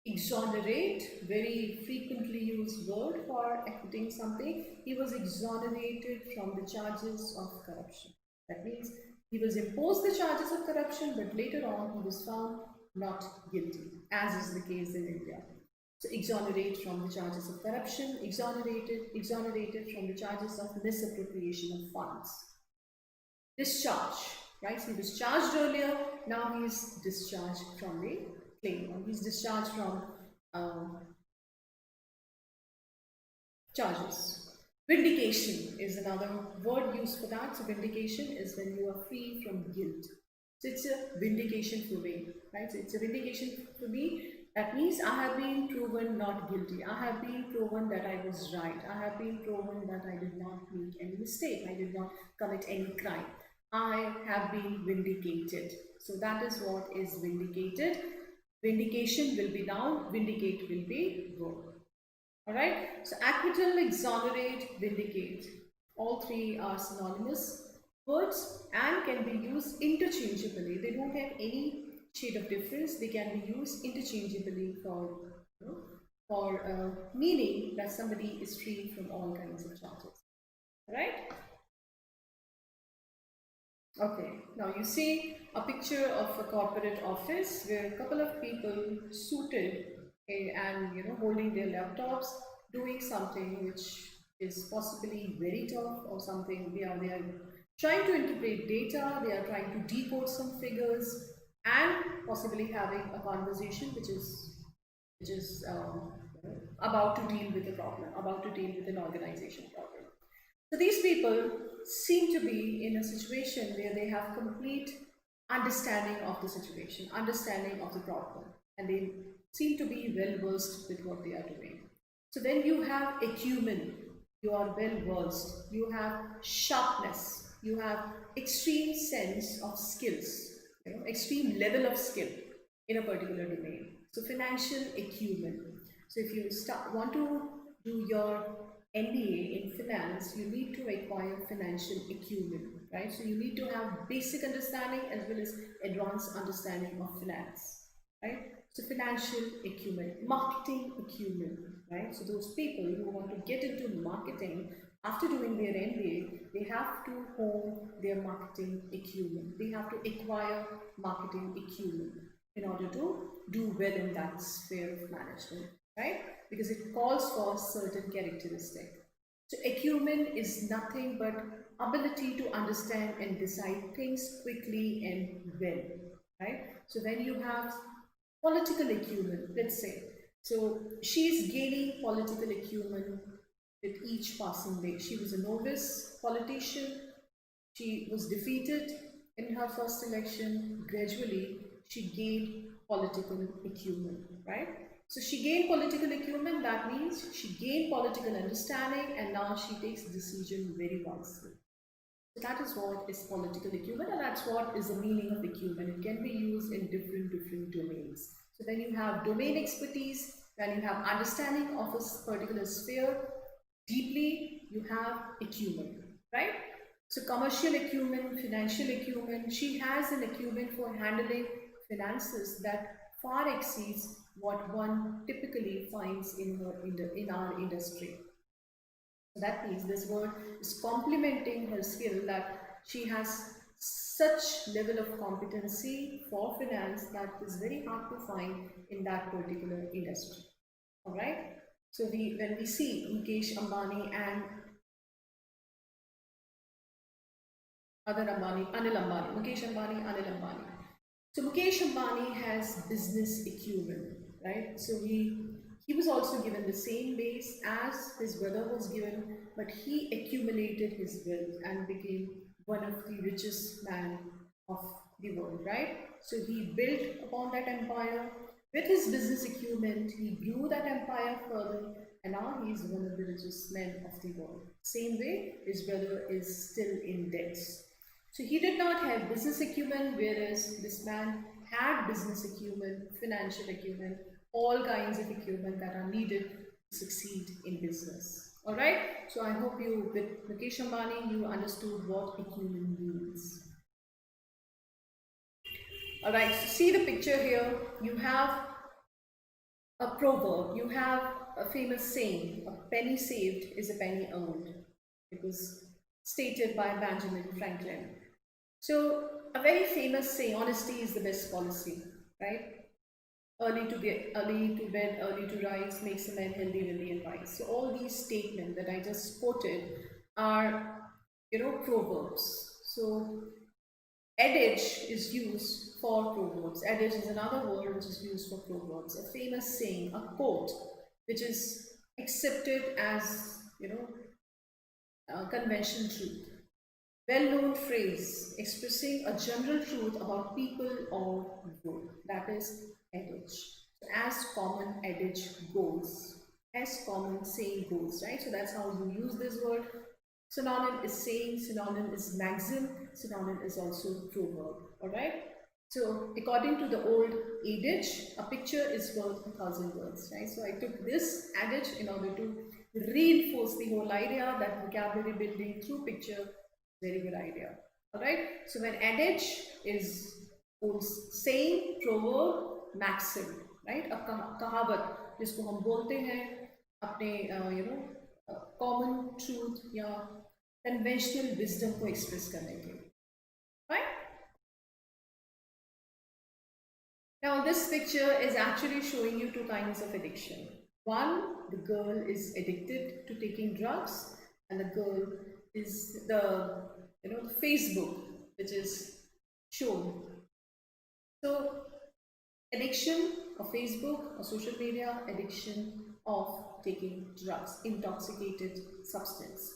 Exonerate, very frequently used word for acquitting something. He was exonerated from the charges of corruption. That means he was imposed the charges of corruption, but later on he was found not guilty, as is the case in India. So exonerate from the charges of corruption, exonerated from the charges of misappropriation of funds. Discharge, right? So he was charged earlier, now he is discharged from the claim, or he's discharged from charges. Vindication is another word used for that. So vindication is when you are free from guilt. So it's a vindication for me, right? So it's a vindication for me. That means I have been proven not guilty. I have been proven that I was right. I have been proven that I did not make any mistake. I did not commit any crime. I have been vindicated. So that is what is vindicated. Vindication will be noun, vindicate will be verb. Alright, so acquittal, exonerate, vindicate. All three are synonymous words and can be used interchangeably. They don't have any shade of difference. They can be used interchangeably for meaning that somebody is free from all kinds of charges. Alright? Okay, now you see a picture of a corporate office where a couple of people suited and holding their laptops, doing something which is possibly very tough or something. They are trying to interpret data, they are trying to decode some figures and possibly having a conversation which is about to deal with a problem, about to deal with an organization problem. So these people seem to be in a situation where they have complete understanding of the situation, understanding of the problem, and they seem to be well versed with what they are doing. So when you have acumen, you are well versed, you have sharpness, you have extreme sense of skills, extreme level of skill in a particular domain. So financial acumen. So if you want to do your MBA in finance, you need to acquire financial acumen, right? So you need to have basic understanding as well as advanced understanding of finance, right? So financial acumen, marketing acumen, right? So those people who want to get into marketing after doing their MBA, they have to hone their marketing acumen. They have to acquire marketing acumen in order to do well in that sphere of management, right? Because it calls for certain characteristics. So acumen is nothing but ability to understand and decide things quickly and well, right? So when you have political acumen, let's say, so she's gaining political acumen with each passing day. She was a novice politician. She was defeated in her first election. Gradually, she gained political acumen, right? So she gained political acumen, that means she gained political understanding, and now she takes decision very wisely. So that is what is political acumen, and that's what is the meaning of acumen. It can be used in different domains. So when you have domain expertise, when you have understanding of a particular sphere deeply, you have acumen, right? So commercial acumen, financial acumen, she has an acumen for handling finances that far exceeds what one typically finds in our industry. So that means this word is complementing her skill, that she has such level of competency for finance that is very hard to find in that particular industry. All right. So when we see Mukesh Ambani and other Ambani, Anil Ambani, Mukesh Ambani, Anil Ambani. So Mukesh Ambani has business acumen, right? So he was also given the same base as his brother was given, but he accumulated his wealth and became one of the richest man of the world, right? So he built upon that empire. With his business acumen, he grew that empire further, and now he is one of the richest men of the world. Same way, his brother is still in debts. So he did not have business acumen, whereas this man had business acumen, financial acumen, all kinds of acumen that are needed to succeed in business. All right. So I hope with Mukesh Ambani, you understood what acumen means. All right. So see the picture here. You have a proverb. You have a famous saying: "A penny saved is a penny earned." It was stated by Benjamin Franklin. So a very famous saying: "Honesty is the best policy," right? Early to bed, early to rise makes a man healthy, wealthy, and wise. So all these statements that I just quoted are, proverbs. So adage is used for proverbs. Adage is another word which is used for proverbs. A famous saying, a quote, which is accepted as, conventional truth. Well-known phrase expressing a general truth about people or world. That is adage. So as common adage goes, as common saying goes, right? So that's how you use this word. Synonym is saying, synonym is maxim, synonym is also proverb. All right. So according to the old adage, a picture is worth 1,000 words, right? So I took this adage in order to reinforce the whole idea that vocabulary building through picture, very good idea. All right. So when adage is saying, proverb, maxim, right? A kahavat जिसको हम बोलते हैं अपने common truth या conventional wisdom को express करने के, right? Now this picture is actually showing you two kinds of addiction. One, the girl is addicted to taking drugs, and the girl is the Facebook which is shown. So addiction of Facebook or social media, addiction of taking drugs, intoxicated substance.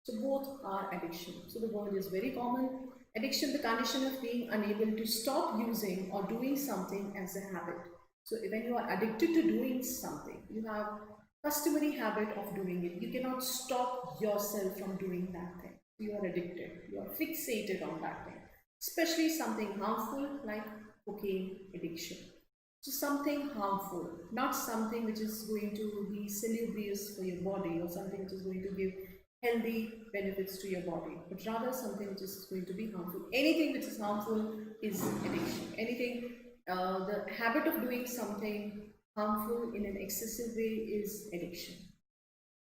So both are addiction. So the word is very common. Addiction, the condition of being unable to stop using or doing something as a habit. So when you are addicted to doing something, you have customary habit of doing it. You cannot stop yourself from doing that thing. You are addicted. You are fixated on that thing. Especially something harmful like cocaine addiction. So something harmful, not something which is going to be salubrious for your body or something which is going to give healthy benefits to your body, but rather something which is going to be harmful. Anything which is harmful is addiction. Anything, the habit of doing something harmful in an excessive way is addiction.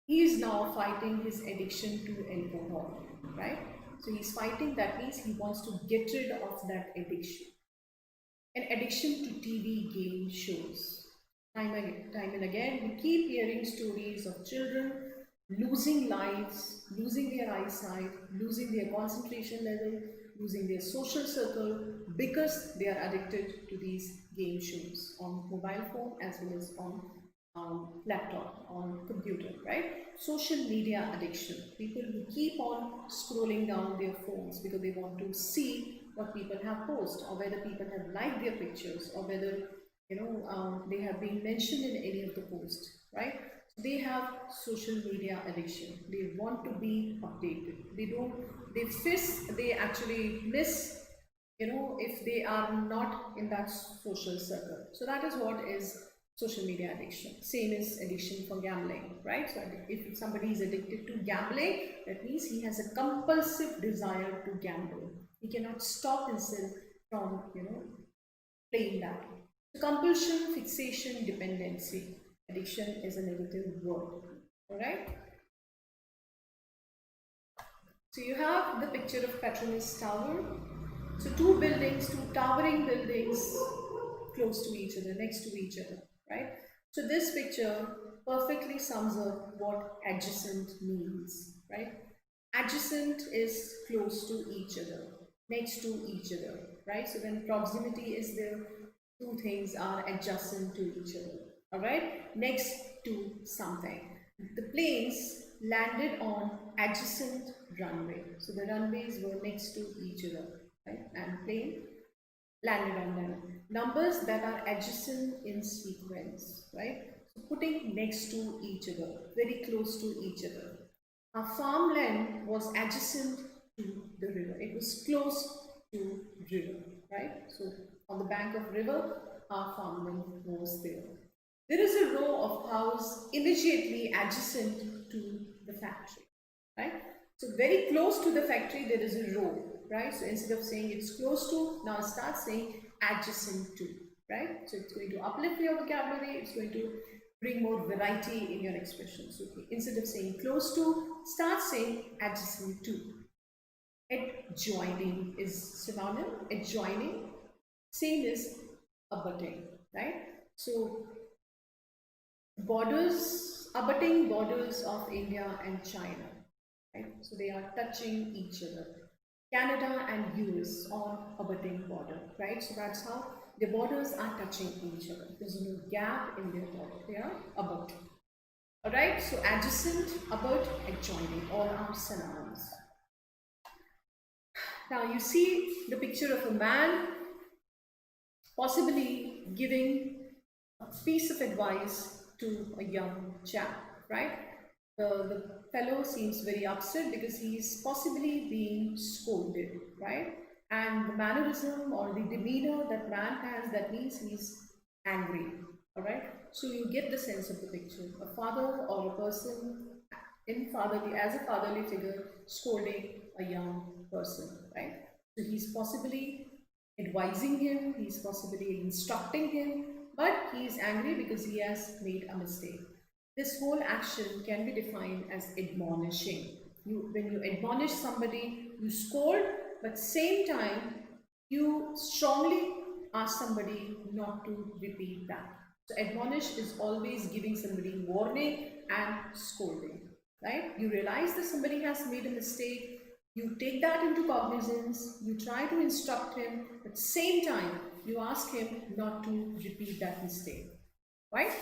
He is now fighting his addiction to alcohol, right? So he's fighting, that means he wants to get rid of that addiction. An addiction to TV game shows. Time and again, we keep hearing stories of children losing lives, losing their eyesight, losing their concentration level, losing their social circle because they are addicted to these game shows on mobile phone as well as on laptop, on computer, right? Social media addiction. People who keep on scrolling down their phones because they want to see what people have posted, or whether people have liked their pictures, or whether they have been mentioned in any of the posts, right? They have social media addiction. They want to be updated. They actually miss, if they are not in that social circle. So that is what is social media addiction. Same is addiction for gambling, right? So if somebody is addicted to gambling, that means he has a compulsive desire to gamble. He cannot stop himself from, playing that. So compulsion, fixation, dependency. Addiction is a negative word, alright? So you have the picture of Petronas Tower. So two towering buildings close to each other, next to each other, right? So this picture perfectly sums up what adjacent means, right? Adjacent is close to each other, next to each other, right? So when proximity is there, two things are adjacent to each other, all right? Next to something. The planes landed on adjacent runway. So the runways were next to each other, right? And plane landed on them. Numbers that are adjacent in sequence, right? So putting next to each other, very close to each other. Our farmland was adjacent to the river. It was close to river, right? So on the bank of river, our farmland was there. There is a row of houses immediately adjacent to the factory, right? So very close to the factory, there is a row, right? So instead of saying it's close to, now start saying adjacent to, right? So it's going to uplift your vocabulary, it's going to bring more variety in your expressions. Okay. Instead of saying close to, start saying adjacent to. Adjoining is synonym. Adjoining, same is abutting, right? So borders, abutting borders of India and China, right? So they are touching each other. Canada and US on abutting border, right? So that's how the borders are touching each other. There's no gap in their border. They are abut. All right. So adjacent, abut, adjoining, all are synonyms. Now you see the picture of a man possibly giving a piece of advice to a young chap, right? The fellow seems very upset because he is possibly being scolded, right? And the mannerism or the demeanor that man has, that means he's angry, all right? So you get the sense of the picture. A father or a person as a fatherly figure scolding a young person, right? So he's possibly advising him, he's possibly instructing him, but he is angry because he has made a mistake. This whole action can be defined as admonishing. When you admonish somebody, you scold, but same time, you strongly ask somebody not to repeat that. So admonish is always giving somebody warning and scolding, right? You realize that somebody has made a mistake, you take that into cognizance, you try to instruct him, but same time, you ask him not to repeat that mistake, right?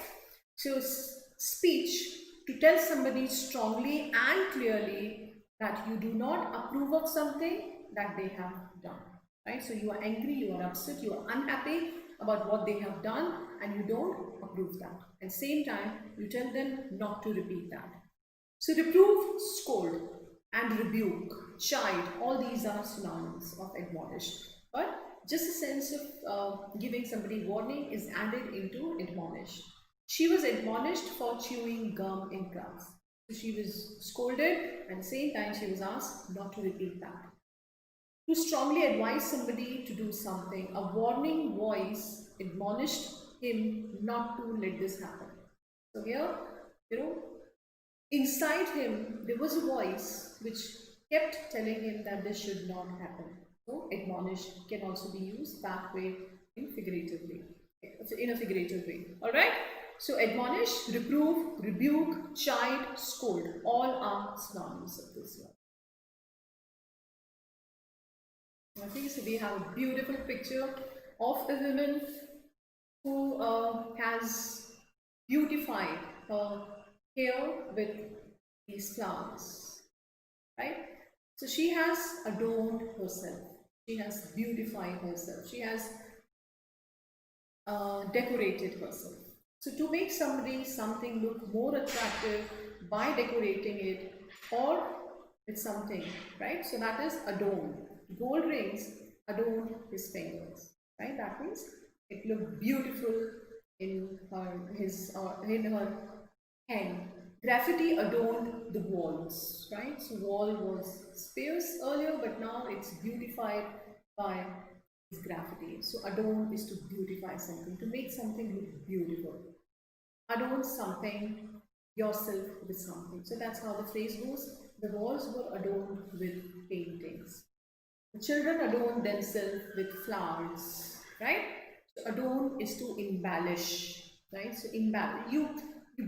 So speech to tell somebody strongly and clearly that you do not approve of something that they have done, right? So you are angry, you are upset, you are unhappy about what they have done, and you don't approve that. At the same time, you tell them not to repeat that. So reprove, scold, and rebuke, chide, all these are synonyms of admonish. But just a sense of giving somebody warning is added into admonish. She was admonished for chewing gum in class. So she was scolded, and at the same time she was asked not to repeat that. To strongly advise somebody to do something, a warning voice admonished him not to let this happen. So here, inside him there was a voice which kept telling him that this should not happen. So admonish can also be used that way in a figurative way. Alright? So admonish, reprove, rebuke, chide, scold, all are synonyms of this word. Okay, so we have a beautiful picture of a woman who has beautified her hair with these flowers, right? So she has adorned herself, she has beautified herself, she has decorated herself. So to make something look more attractive by decorating it or with something, right? So that is adorn. Gold rings adorned his fingers, right? That means it looked beautiful in her hand. Graffiti adorned the walls, right? So wall was sparse earlier, but now it's beautified by this graffiti. So adorn is to beautify something, to make something look beautiful. Adorn something, yourself with something. So that's how the phrase goes. The walls were adorned with paintings. The children adorn themselves with flowers, right? So adorn is to embellish, right? So embellish. You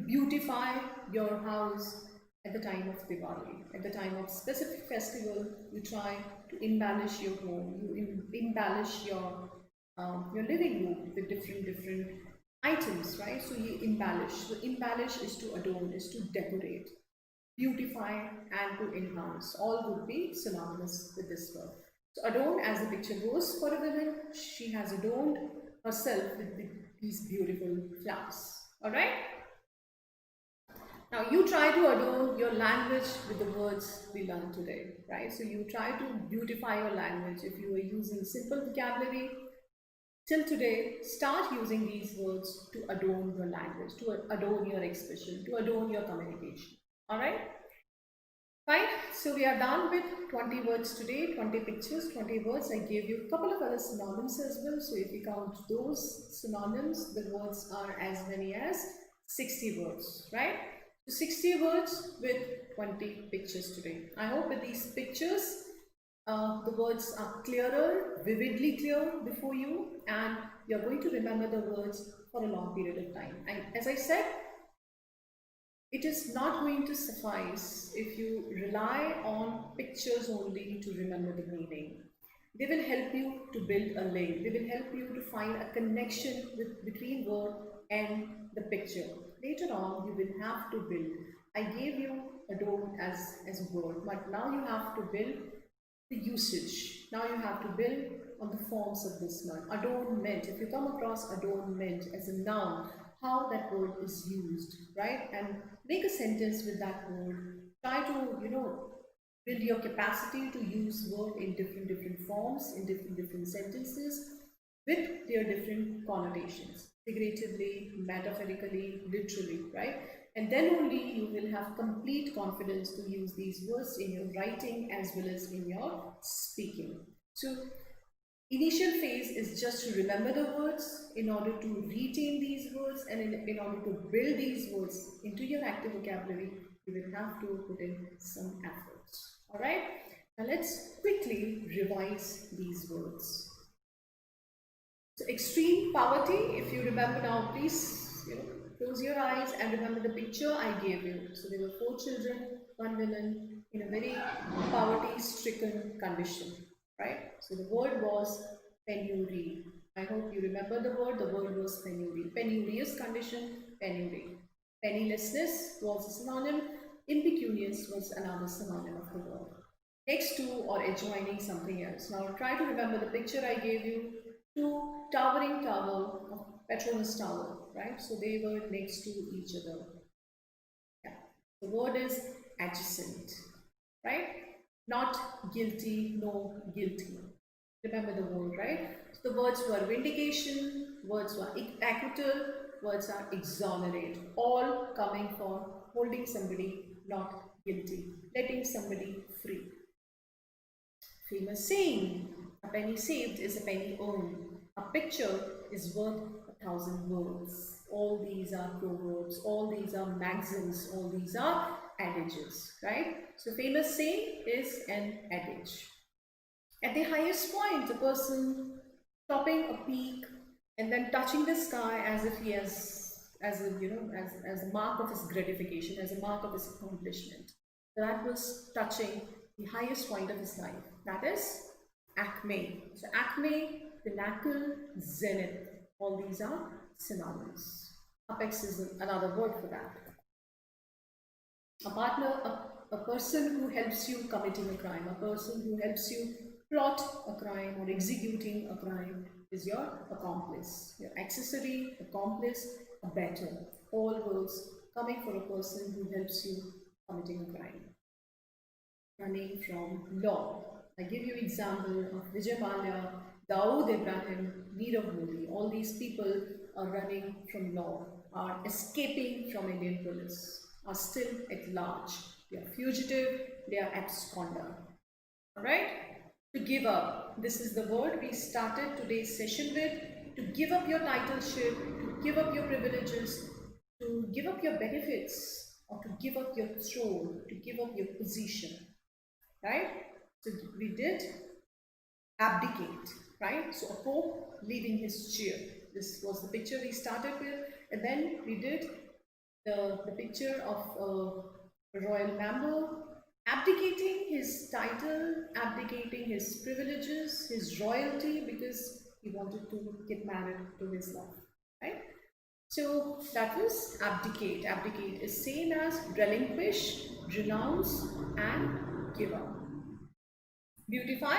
beautify your house at the time of Diwali. At the time of specific festival, you try to embellish your home. You embellish your living room with different items, right? So you embellish. So embellish is to adorn, is to decorate, beautify, and to enhance. All would be synonymous with this word. So adorn, as the picture goes for a woman, she has adorned herself with these beautiful flowers. Alright? Now you try to adorn your language with the words we learned today, right? So you try to beautify your language. If you are using simple vocabulary, till today, start using these words to adorn your language, to adorn your expression, to adorn your communication. Alright? Fine, so we are done with 20 words today, 20 pictures, 20 words. I gave you a couple of other synonyms as well. So if you count those synonyms, the words are as many as 60 words, right? So 60 words with 20 pictures today. I hope with these pictures, the words are clearer, vividly clear before you, and you're going to remember the words for a long period of time. And as I said, it is not going to suffice if you rely on pictures only to remember the meaning. They will help you to build a link. They will help you to find a connection between word and the picture. Later on, you will have to build. I gave you adorn as a word, but now you have to build the usage. Now you have to build on the forms of this word. Adornment. If you come across adornment as a noun, how that word is used, right? And make a sentence with that word. Try to, build your capacity to use word in different forms, in different sentences, with their different connotations, figuratively, metaphorically, literally, right? And then only you will have complete confidence to use these words in your writing as well as in your speaking. So initial phase is just to remember the words in order to retain these words, and in order to build these words into your active vocabulary, you will have to put in some efforts. Alright, now let's quickly revise these words. So extreme poverty, if you remember now, please close your eyes and remember the picture I gave you. So there were 4 children, 1 woman in a very poverty-stricken condition, right? So the word was penury. I hope you remember the word. The word was penury. Penurious condition, penury. Pennilessness was a synonym. Impecunious was another synonym of the word. Next to or adjoining something else. Now try to remember the picture I gave you. Two towering tower of Petronas Tower, right? So they were next to each other. Yeah. The word is adjacent, right? Not guilty, no guilty. Remember the word, right? So the words were vindication, words were acquittal, words are exonerate, all coming for holding somebody not guilty, letting somebody free. Famous saying, a penny saved is a penny earned. A picture is worth 1,000 words. All these are proverbs, all these are maxims, all these are adages, right? So famous saying is an adage. At the highest point, a person topping a peak and then touching the sky as if he has, as a mark of his gratification, as a mark of his accomplishment. So that was touching the highest point of his life. That is acme. So acme, pinnacle, zenith. All these are synonyms. Apex is another word for that. A partner, a person who helps you committing a crime, a person who helps you plot a crime or executing a crime is your accomplice. Your accessory, accomplice, abettor. All words coming for a person who helps you committing a crime. Running from law. I give you example of Vijay Mallya, Dawood Ibrahim, Neerav Modi. All these people are running from law, are escaping from Indian police, are still at large. They are fugitive, they are absconder. Alright? To give up. This is the word we started today's session with. To give up your titleship, to give up your privileges, to give up your benefits, or to give up your throne, to give up your position. Right? So we did abdicate, right? So a pope leaving his chair. This was the picture we started with, and then we did the picture of a royal member abdicating his title, abdicating his privileges, his royalty, because he wanted to get married to his love, right? So that was abdicate. Abdicate is same as relinquish, renounce, and give up. Beautify,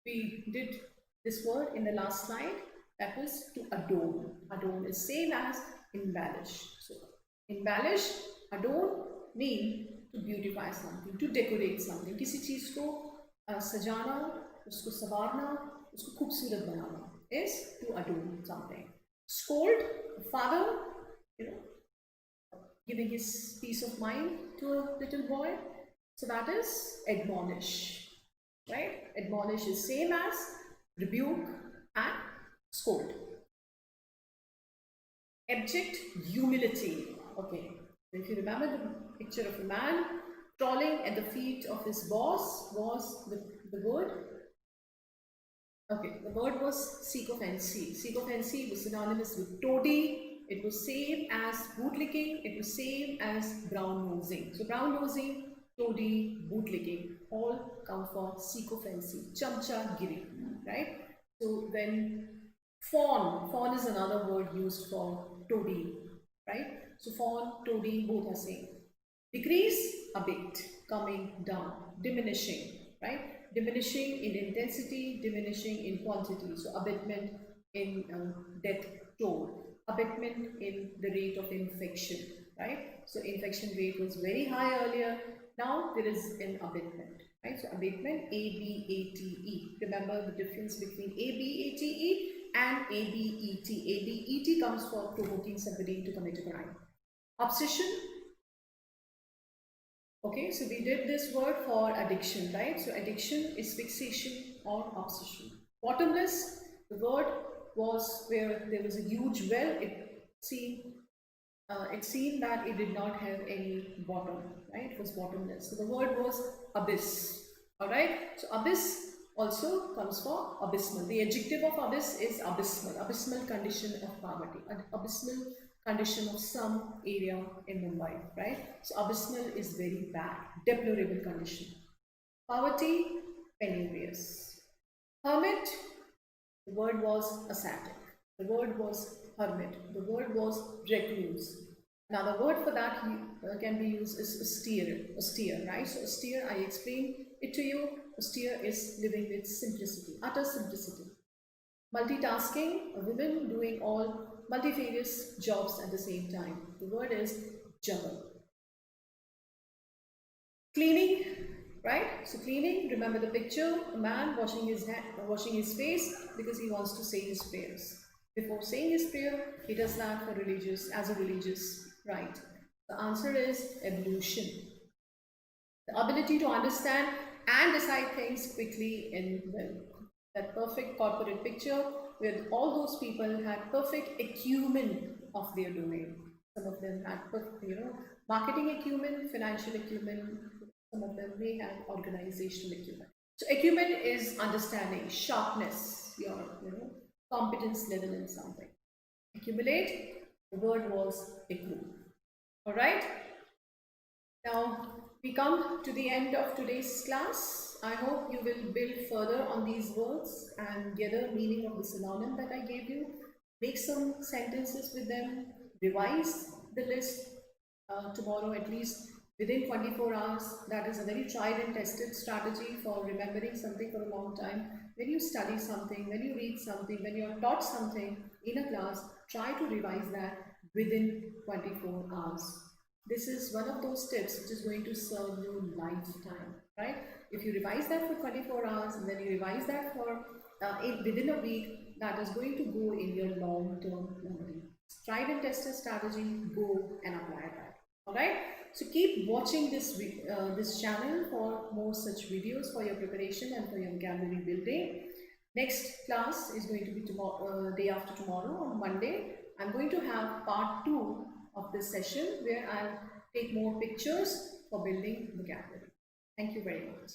we did this word in the last slide. That was to adorn. Adorn is same as embellish. So embellish, adorn mean to beautify something, to decorate something. किसी चीज को सजाना, उसको संवारना, उसको खूबसूरत बनाना is to adorn something. Scold, father, giving his peace of mind to a little boy. So that is admonish, right? Admonish is same as rebuke and scold. Abject humility. Okay, if you remember the picture of a man crawling at the feet of his boss was the word. Okay, the word was Sycophant A. Sycophant A was synonymous with toady. It was same as bootlicking. It was same as brown nosing. So brown nosing, toady, bootlicking, all come for Sycophant A. Chamcha giri, right? So when fawn is another word used for toady, right? So fawn, toady, both are same. Decrease, abate, coming down, diminishing, right? Diminishing in intensity, diminishing in quantity. So abatement in death toll, abatement in the rate of infection, right? So infection rate was very high earlier. Now there is an abatement, right? So abatement, A-B-A-T-E. Remember the difference between A-B-A-T-E and A-B-E-T. A-B-E-T comes for provoking somebody to commit a crime. Obsession. Okay, so we did this word for addiction, right? So addiction is fixation or obsession. Bottomless, the word was where there was a huge well. It seemed that it did not have any bottom, right? It was bottomless. So the word was abyss. All right. So abyss also comes for abysmal. The adjective of abyss is abysmal. Abysmal condition of poverty. An abysmal condition of some area in Mumbai, right? So abysmal is very bad, deplorable condition. Poverty, penurious. Hermit, the word was ascetic. The word was hermit. The word was recluse. Another word for that can be used is austere, right? So austere, I explained it to you. Austere is living with simplicity, utter simplicity. Multitasking, a woman doing all multifarious jobs at the same time. The word is juggle. Cleaning, right? So cleaning, remember the picture, a man washing his face because he wants to say his prayers. Before saying his prayer, he does that as a religious rite. The answer is ablution. The ability to understand and decide things quickly in will. That perfect corporate picture where all those people had perfect acumen of their domain. Some of them had, marketing acumen, financial acumen. Some of them may have organizational acumen. So acumen is understanding, sharpness, your competence level in something. Accumulate, the word was accrue. All right. Now we come to the end of today's class. I hope you will build further on these words and gather meaning of the synonym that I gave you. Make some sentences with them, revise the list tomorrow at least within 24 hours. That is a very tried and tested strategy for remembering something for a long time. When you study something, when you read something, when you are taught something in a class, try to revise that within 24 hours. This is one of those tips which is going to serve you lifetime, right? If you revise that for 24 hours and then you revise that for within a week, that is going to go in your long-term memory. Tried and tested strategy, go and apply that. All right. So keep watching this channel for more such videos for your preparation and for your vocabulary building. Next class is going to be tomorrow, day after tomorrow on Monday. I'm going to have part 2 of this session where I'll take more pictures for building vocabulary. Thank you very much.